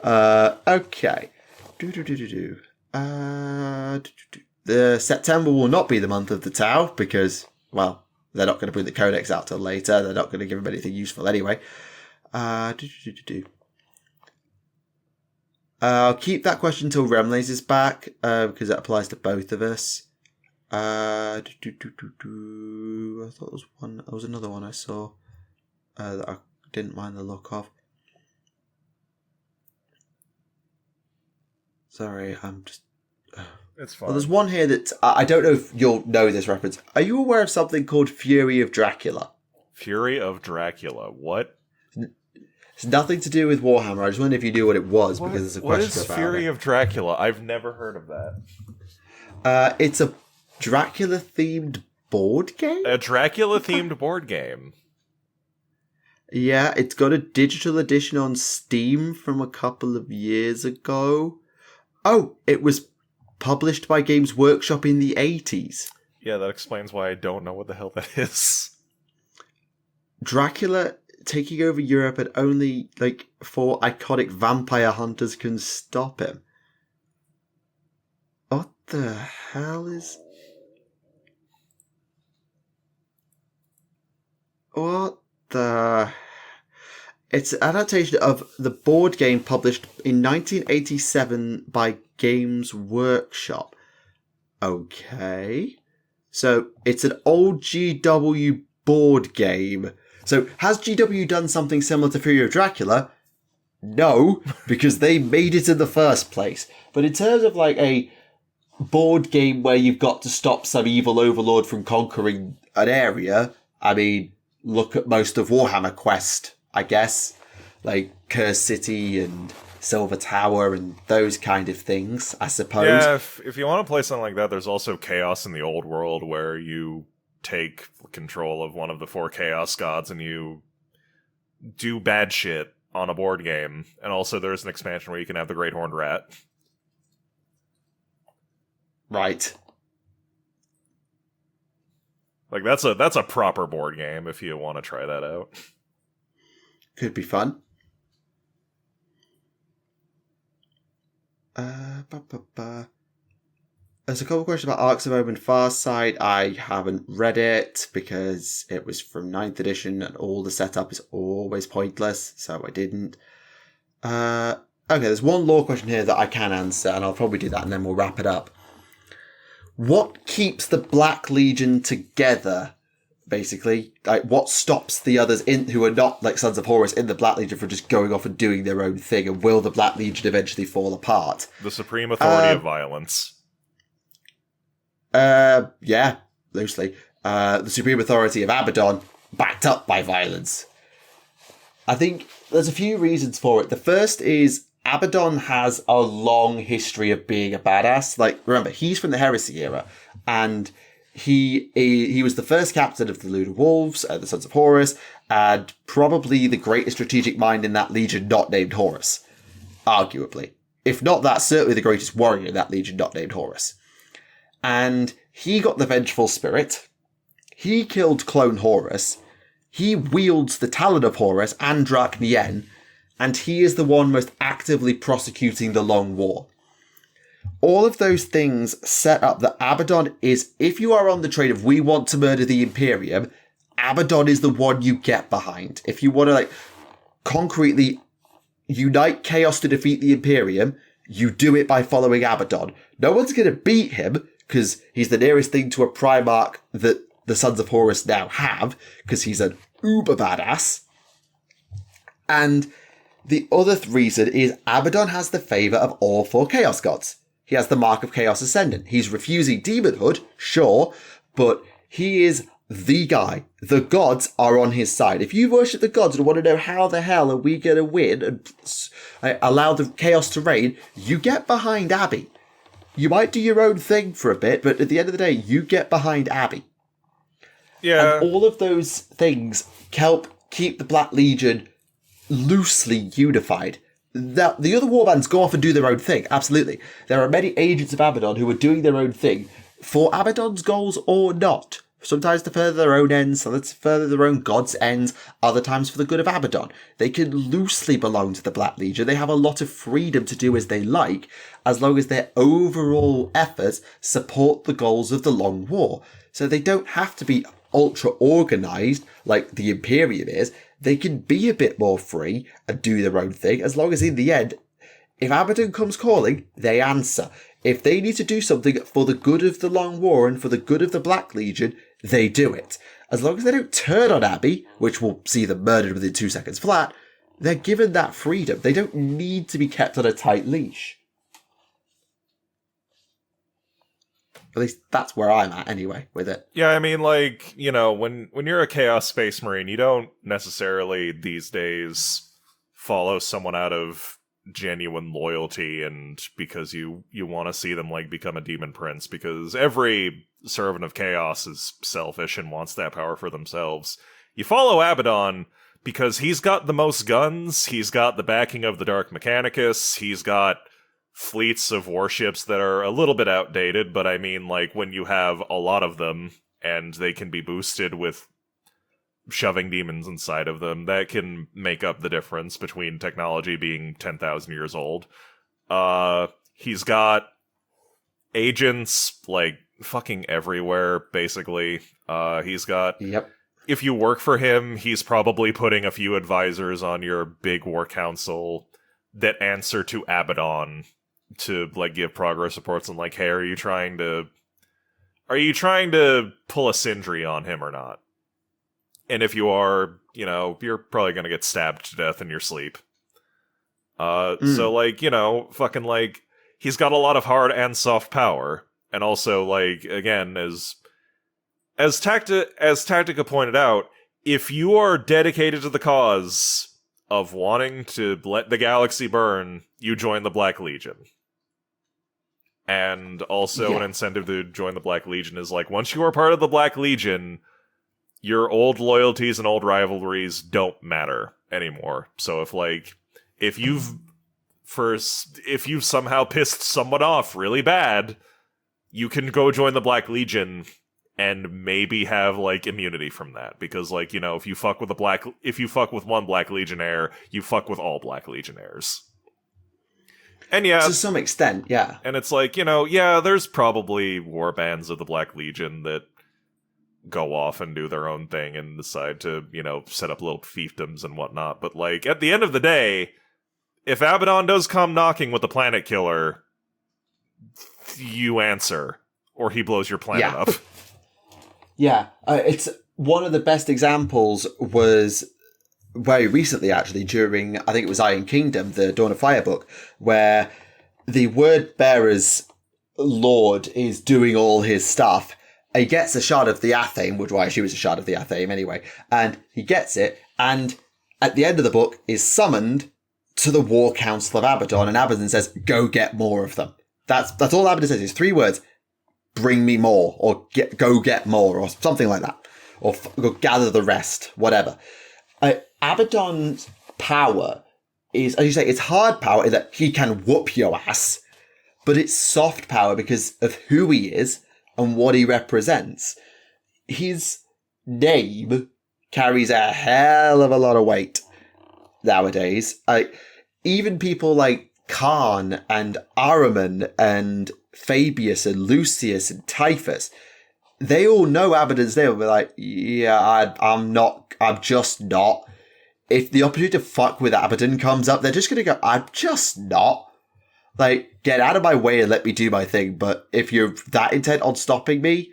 Okay. The September will not be the month of the Tau because, well, they're not going to bring the Codex out till later. They're not going to give him anything useful anyway. I'll keep that question till Remleiz is back because that applies to both of us. I thought there was another one I saw that I didn't mind the look of. Sorry, I'm just... It's fine. Well, there's one here that I don't know if you'll know this reference. Are you aware of something called Fury of Dracula? Fury of Dracula. What? It's nothing to do with Warhammer. I just wondered if you knew what it was because there's a question about it. What is Fury of Dracula? I've never heard of that. It's a Dracula-themed board game? A Dracula-themed board game? Yeah, it's got a digital edition on Steam from a couple of years ago. Oh, it was published by Games Workshop in the 80s. Yeah, that explains why I don't know what the hell that is. Dracula taking over Europe and only, 4 iconic vampire hunters can stop him. What the hell is... What the... It's an adaptation of the board game published in 1987 by Games Workshop. Okay. So, it's an old GW board game. So, has GW done something similar to Fury of Dracula? No, because they made it in the first place. But in terms of, a board game where you've got to stop some evil overlord from conquering an area, I mean... Look at most of Warhammer Quest, I guess. Like Curse City and Silver Tower and those kind of things, I suppose. Yeah, if you want to play something like that, there's also Chaos in the Old World, where you take control of one of the 4 Chaos gods and you do bad shit on a board game. And also there's an expansion where you can have the Great Horned Rat. Right. Like, that's a proper board game if you want to try that out. Could be fun. There's a couple of questions about Arcs of Omen Farsight. I haven't read it because it was from 9th edition and all the setup is always pointless, so I didn't. Okay, there's one lore question here that I can answer, and I'll probably do that and then we'll wrap it up. What keeps the Black Legion together, basically? Like, what stops the others who are not like Sons of Horus in the Black Legion from just going off and doing their own thing? And will the Black Legion eventually fall apart? The supreme authority of violence. Yeah, loosely. The supreme authority of Abaddon, backed up by violence. I think there's a few reasons for it. The first is Abaddon has a long history of being a badass. Like, remember, he's from the Heresy era, and he was the first captain of the Lunar Wolves, the Sons of Horus, and probably the greatest strategic mind in that legion not named Horus. Arguably. If not that, certainly the greatest warrior in that legion not named Horus. And he got the vengeful spirit. He killed Clone Horus. He wields the Talon of Horus and Drak Nien, and he is the one most actively prosecuting the Long War. All of those things set up that Abaddon is, if you are on the train of we want to murder the Imperium, Abaddon is the one you get behind. If you want to, like, concretely unite chaos to defeat the Imperium, you do it by following Abaddon. No one's going to beat him, because he's the nearest thing to a Primarch that the Sons of Horus now have, because he's an uber badass. And the other reason is Abaddon has the favour of all 4 Chaos Gods. He has the Mark of Chaos Ascendant. He's refusing demonhood, sure, but he is the guy. The gods are on his side. If you worship the gods and want to know how the hell are we going to win and allow the chaos to reign, you get behind Abby. You might do your own thing for a bit, but at the end of the day, you get behind Abby. Yeah. And all of those things help keep the Black Legion loosely unified. The other warbands go off and do their own thing, absolutely. There are many agents of Abaddon who are doing their own thing, for Abaddon's goals or not. Sometimes to further their own ends, sometimes to further their own god's ends, other times for the good of Abaddon. They can loosely belong to the Black Legion. They have a lot of freedom to do as they like, as long as their overall efforts support the goals of the Long War. So they don't have to be ultra-organised like the Imperium is. They can be a bit more free and do their own thing, as long as in the end, if Abaddon comes calling, they answer. If they need to do something for the good of the Long War and for the good of the Black Legion, they do it. As long as they don't turn on Abby, which will see them murdered within 2 seconds flat, they're given that freedom. They don't need to be kept on a tight leash. At least that's where I'm at anyway with it. Yeah, I mean, like, you know, when you're a Chaos Space Marine, you don't necessarily these days follow someone out of genuine loyalty and because you want to see them, like, become a demon prince, because every servant of Chaos is selfish and wants that power for themselves. You follow Abaddon because he's got the most guns, he's got the backing of the Dark Mechanicus, he's got fleets of warships that are a little bit outdated, but I mean, like, when you have a lot of them and they can be boosted with shoving demons inside of them, that can make up the difference between technology being 10,000 years old. He's got agents, like, fucking everywhere, basically. He's got... Yep. If you work for him, he's probably putting a few advisors on your big war council that answer to Abaddon to, like, give progress reports on, like, hey, are you trying to pull a Sindri on him or not? And if you are, you know, you're probably gonna get stabbed to death in your sleep. So, like, you know, fucking, like, he's got a lot of hard and soft power. And also, like, again, as Tactica pointed out, if you are dedicated to the cause of wanting to let the galaxy burn, you join the Black Legion. And also an incentive to join the Black Legion is like, once you are part of the Black Legion, your old loyalties and old rivalries don't matter anymore. So if you've somehow pissed someone off really bad, you can go join the Black Legion and maybe have immunity from that, because if you fuck with one Black Legionnaire, you fuck with all Black Legionnaires. And to some extent, yeah. And it's there's probably war bands of the Black Legion that go off and do their own thing and decide to, set up little fiefdoms and whatnot. But at the end of the day, if Abaddon does come knocking with the Planet Killer, you answer, or he blows your planet up. Yeah, it's one of the best examples was very recently, actually, during, I think it was Iron Kingdom, the Dawn of Fire book, where the Word Bearer's Lord is doing all his stuff. He gets a shard of the Athame, which I assume is a shard of the Athame anyway, and he gets it, and at the end of the book is summoned to the War Council of Abaddon, and Abaddon says, go get more of them. That's all Abaddon says, is 3 words, bring me more, or go get more, or something like that, or go gather the rest, whatever. Abaddon's power is, as you say, it's hard power in that he can whoop your ass, but it's soft power because of who he is and what he represents. His name carries a hell of a lot of weight nowadays. Even people like Khan and Ahriman and Fabius and Lucius and Typhus, they all know Abaddon's name and be like, yeah, I'm just not. If the opportunity to fuck with Abaddon comes up, they're just going to go, I'm just not. Get out of my way and let me do my thing. But if you're that intent on stopping me,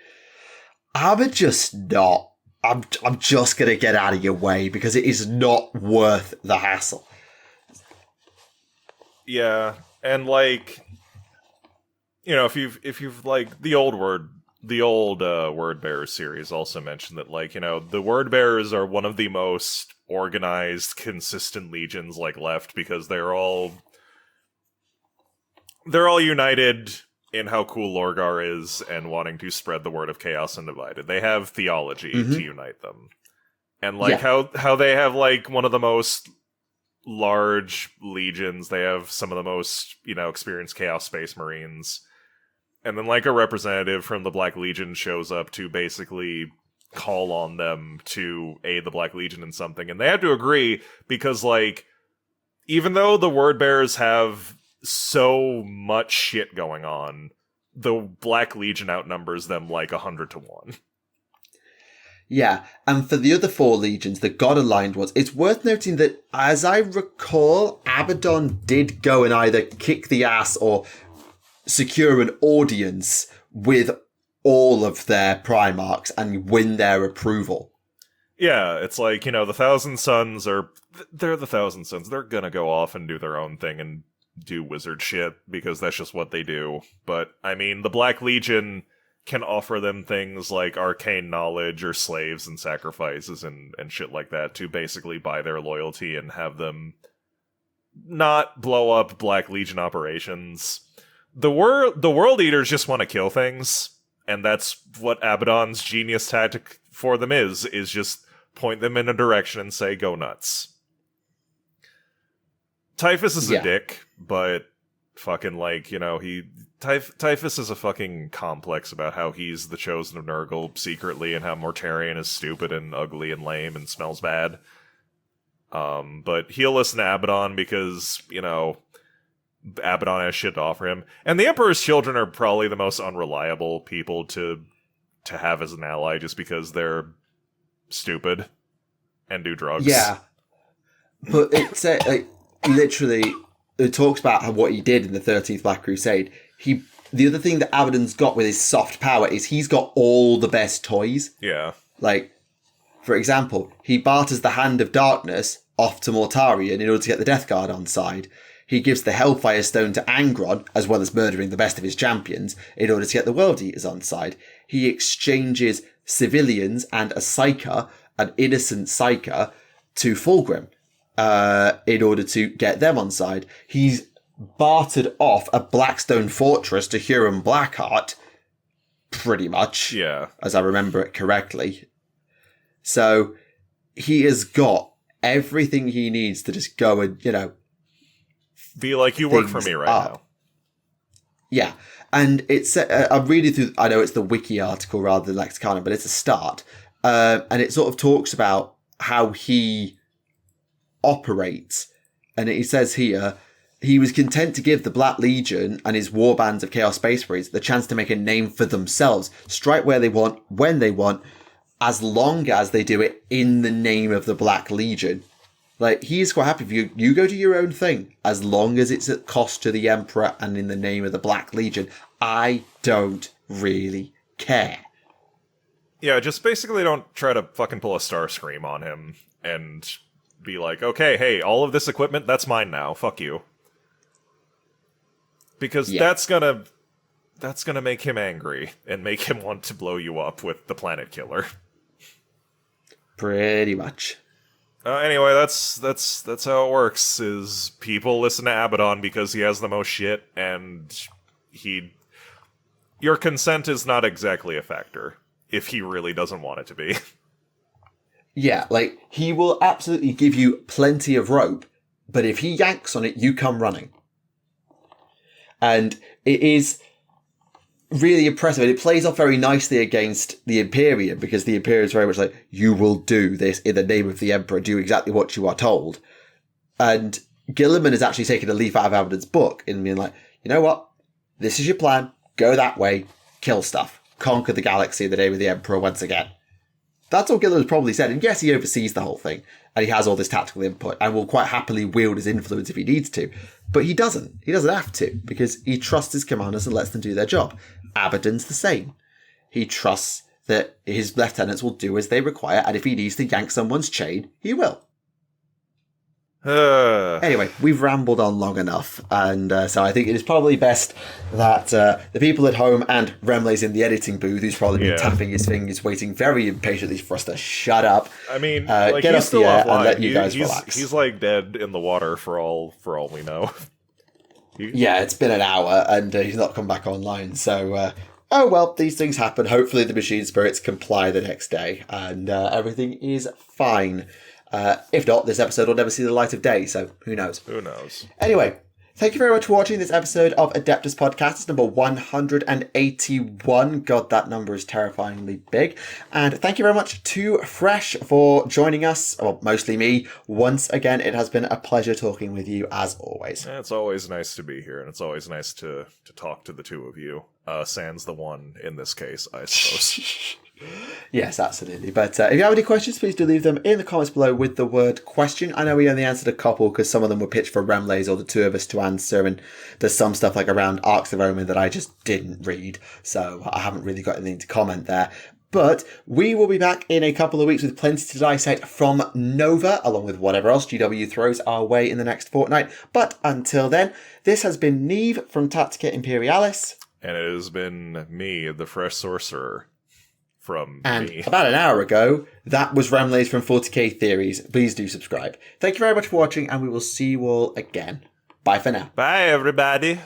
I'm just not. I'm just going to get out of your way because it is not worth the hassle. Yeah. And if you've the old Word Bearer series also mentioned that the Word Bearers are one of the most organized, consistent legions left, because they're all united in how cool Lorgar is and wanting to spread the word of chaos undivided. They have theology to unite them. And how they have one of the most large legions, they have some of the most, experienced Chaos Space Marines. And then a representative from the Black Legion shows up to basically call on them to aid the Black Legion in something. And they have to agree because even though the Word Bearers have so much shit going on, the Black Legion outnumbers them 100 to 1. Yeah, and for the other 4 legions, the God-aligned ones, it's worth noting that, as I recall, Abaddon did go and either kick the ass or secure an audience with all of their Primarchs and win their approval. Yeah, it's the Thousand Sons they're the Thousand Sons. They're gonna go off and do their own thing and do wizard shit, because that's just what they do. But, the Black Legion can offer them things like arcane knowledge or slaves and sacrifices and shit like that to basically buy their loyalty and have them not blow up Black Legion operations. The World Eaters just want to kill things, and that's what Abaddon's genius tactic for them is just point them in a direction and say, go nuts. Typhus is a dick, but fucking Typhus is a fucking complex about how he's the chosen of Nurgle secretly and how Mortarion is stupid and ugly and lame and smells bad. But he'll listen to Abaddon because, Abaddon has shit to offer him. And the Emperor's Children are probably the most unreliable people to have as an ally just because they're stupid and do drugs. Yeah. But it's literally, it talks about what he did in the 13th Black Crusade. The other thing that Abaddon's got with his soft power is he's got all the best toys. Yeah. For example, he barters the Hand of Darkness off to Mortarion in order to get the Death Guard on side. He gives the Hellfire Stone to Angron, as well as murdering the best of his champions, in order to get the World Eaters on side. He exchanges civilians and a Psyker, an innocent Psyker, to Fulgrim. in order to get them on side. He's bartered off a Blackstone fortress to Huron Blackheart, pretty much. Yeah. As I remember it correctly. So he has got everything he needs to just go and, be like, you work for me right now. Yeah. And it's, I'm reading through, I know it's the wiki article rather than Lexicon, but it's a start. And it sort of talks about how he operates. And it says here, he was content to give the Black Legion and his warbands of Chaos Space Marines the chance to make a name for themselves, strike where they want, when they want, as long as they do it in the name of the Black Legion. Like, he's quite happy if you go do your own thing, as long as it's at cost to the Emperor and in the name of the Black Legion. I don't really care. Yeah, just basically don't try to fucking pull a Starscream on him and be like, okay, hey, all of this equipment, that's mine now. Fuck you. Because that's gonna make him angry and make him want to blow you up with the Planet Killer. Pretty much. Anyway, that's how it works. Is people listen to Abaddon because he has the most shit, and your consent is not exactly a factor if he really doesn't want it to be. Yeah, like, he will absolutely give you plenty of rope, but if he yanks on it, you come running. And it is really impressive. And it plays off very nicely against the Imperium, because the Imperium is very much like, you will do this in the name of the Emperor, do exactly what you are told. And Gilliman has actually taken a leaf out of Abaddon's book and being like, you know what? This is your plan. Go that way. Kill stuff. Conquer the galaxy in the name of the Emperor once again. That's all Gilliman's probably said. And yes, he oversees the whole thing. And he has all this tactical input and will quite happily wield his influence if he needs to. But he doesn't. He doesn't have to, because he trusts his commanders and lets them do their job. Abaddon's the same. He trusts that his lieutenants will do as they require, and if he needs to yank someone's chain, he will. Anyway, we've rambled on long enough, and so I think it is probably best that the people at home and Remleiz in the editing booth, who's probably been tapping his fingers, waiting very impatiently for us to shut up. I mean, get off the air and let you guys relax. He's like dead in the water for all we know. Yeah, it's been an hour, and he's not come back online, so... oh well, these things happen. Hopefully the machine spirits comply the next day, and everything is fine. If not, this episode will never see the light of day, so who knows? Who knows? Anyway, thank you very much for watching this episode of Adeptus Podcast, number 181. God, that number is terrifyingly big. And thank you very much to Fresh for joining us, or mostly me. Once again, it has been a pleasure talking with you, as always. Yeah, it's always nice to be here, and it's always nice to talk to the two of you. Sans the one in this case, I suppose. Yes, absolutely. But if you have any questions, please do leave them in the comments below with the word question. I know we only answered a couple because some of them were pitched for Remleiz or the two of us to answer, and there's some stuff like around Arcs of Omen that I just didn't read, so I haven't really got anything to comment there. But we will be back in a couple of weeks with plenty to dissect from Nova, along with whatever else GW throws our way in the next fortnight. But until then, this has been Neve from Tactica Imperialis. And it has been me, the Fresh Sorcerer, from and me. About an hour ago, that was Remleiz from 40k Theories. Please do subscribe. Thank you very much for watching, and we will see you all again. Bye for now. Bye, everybody.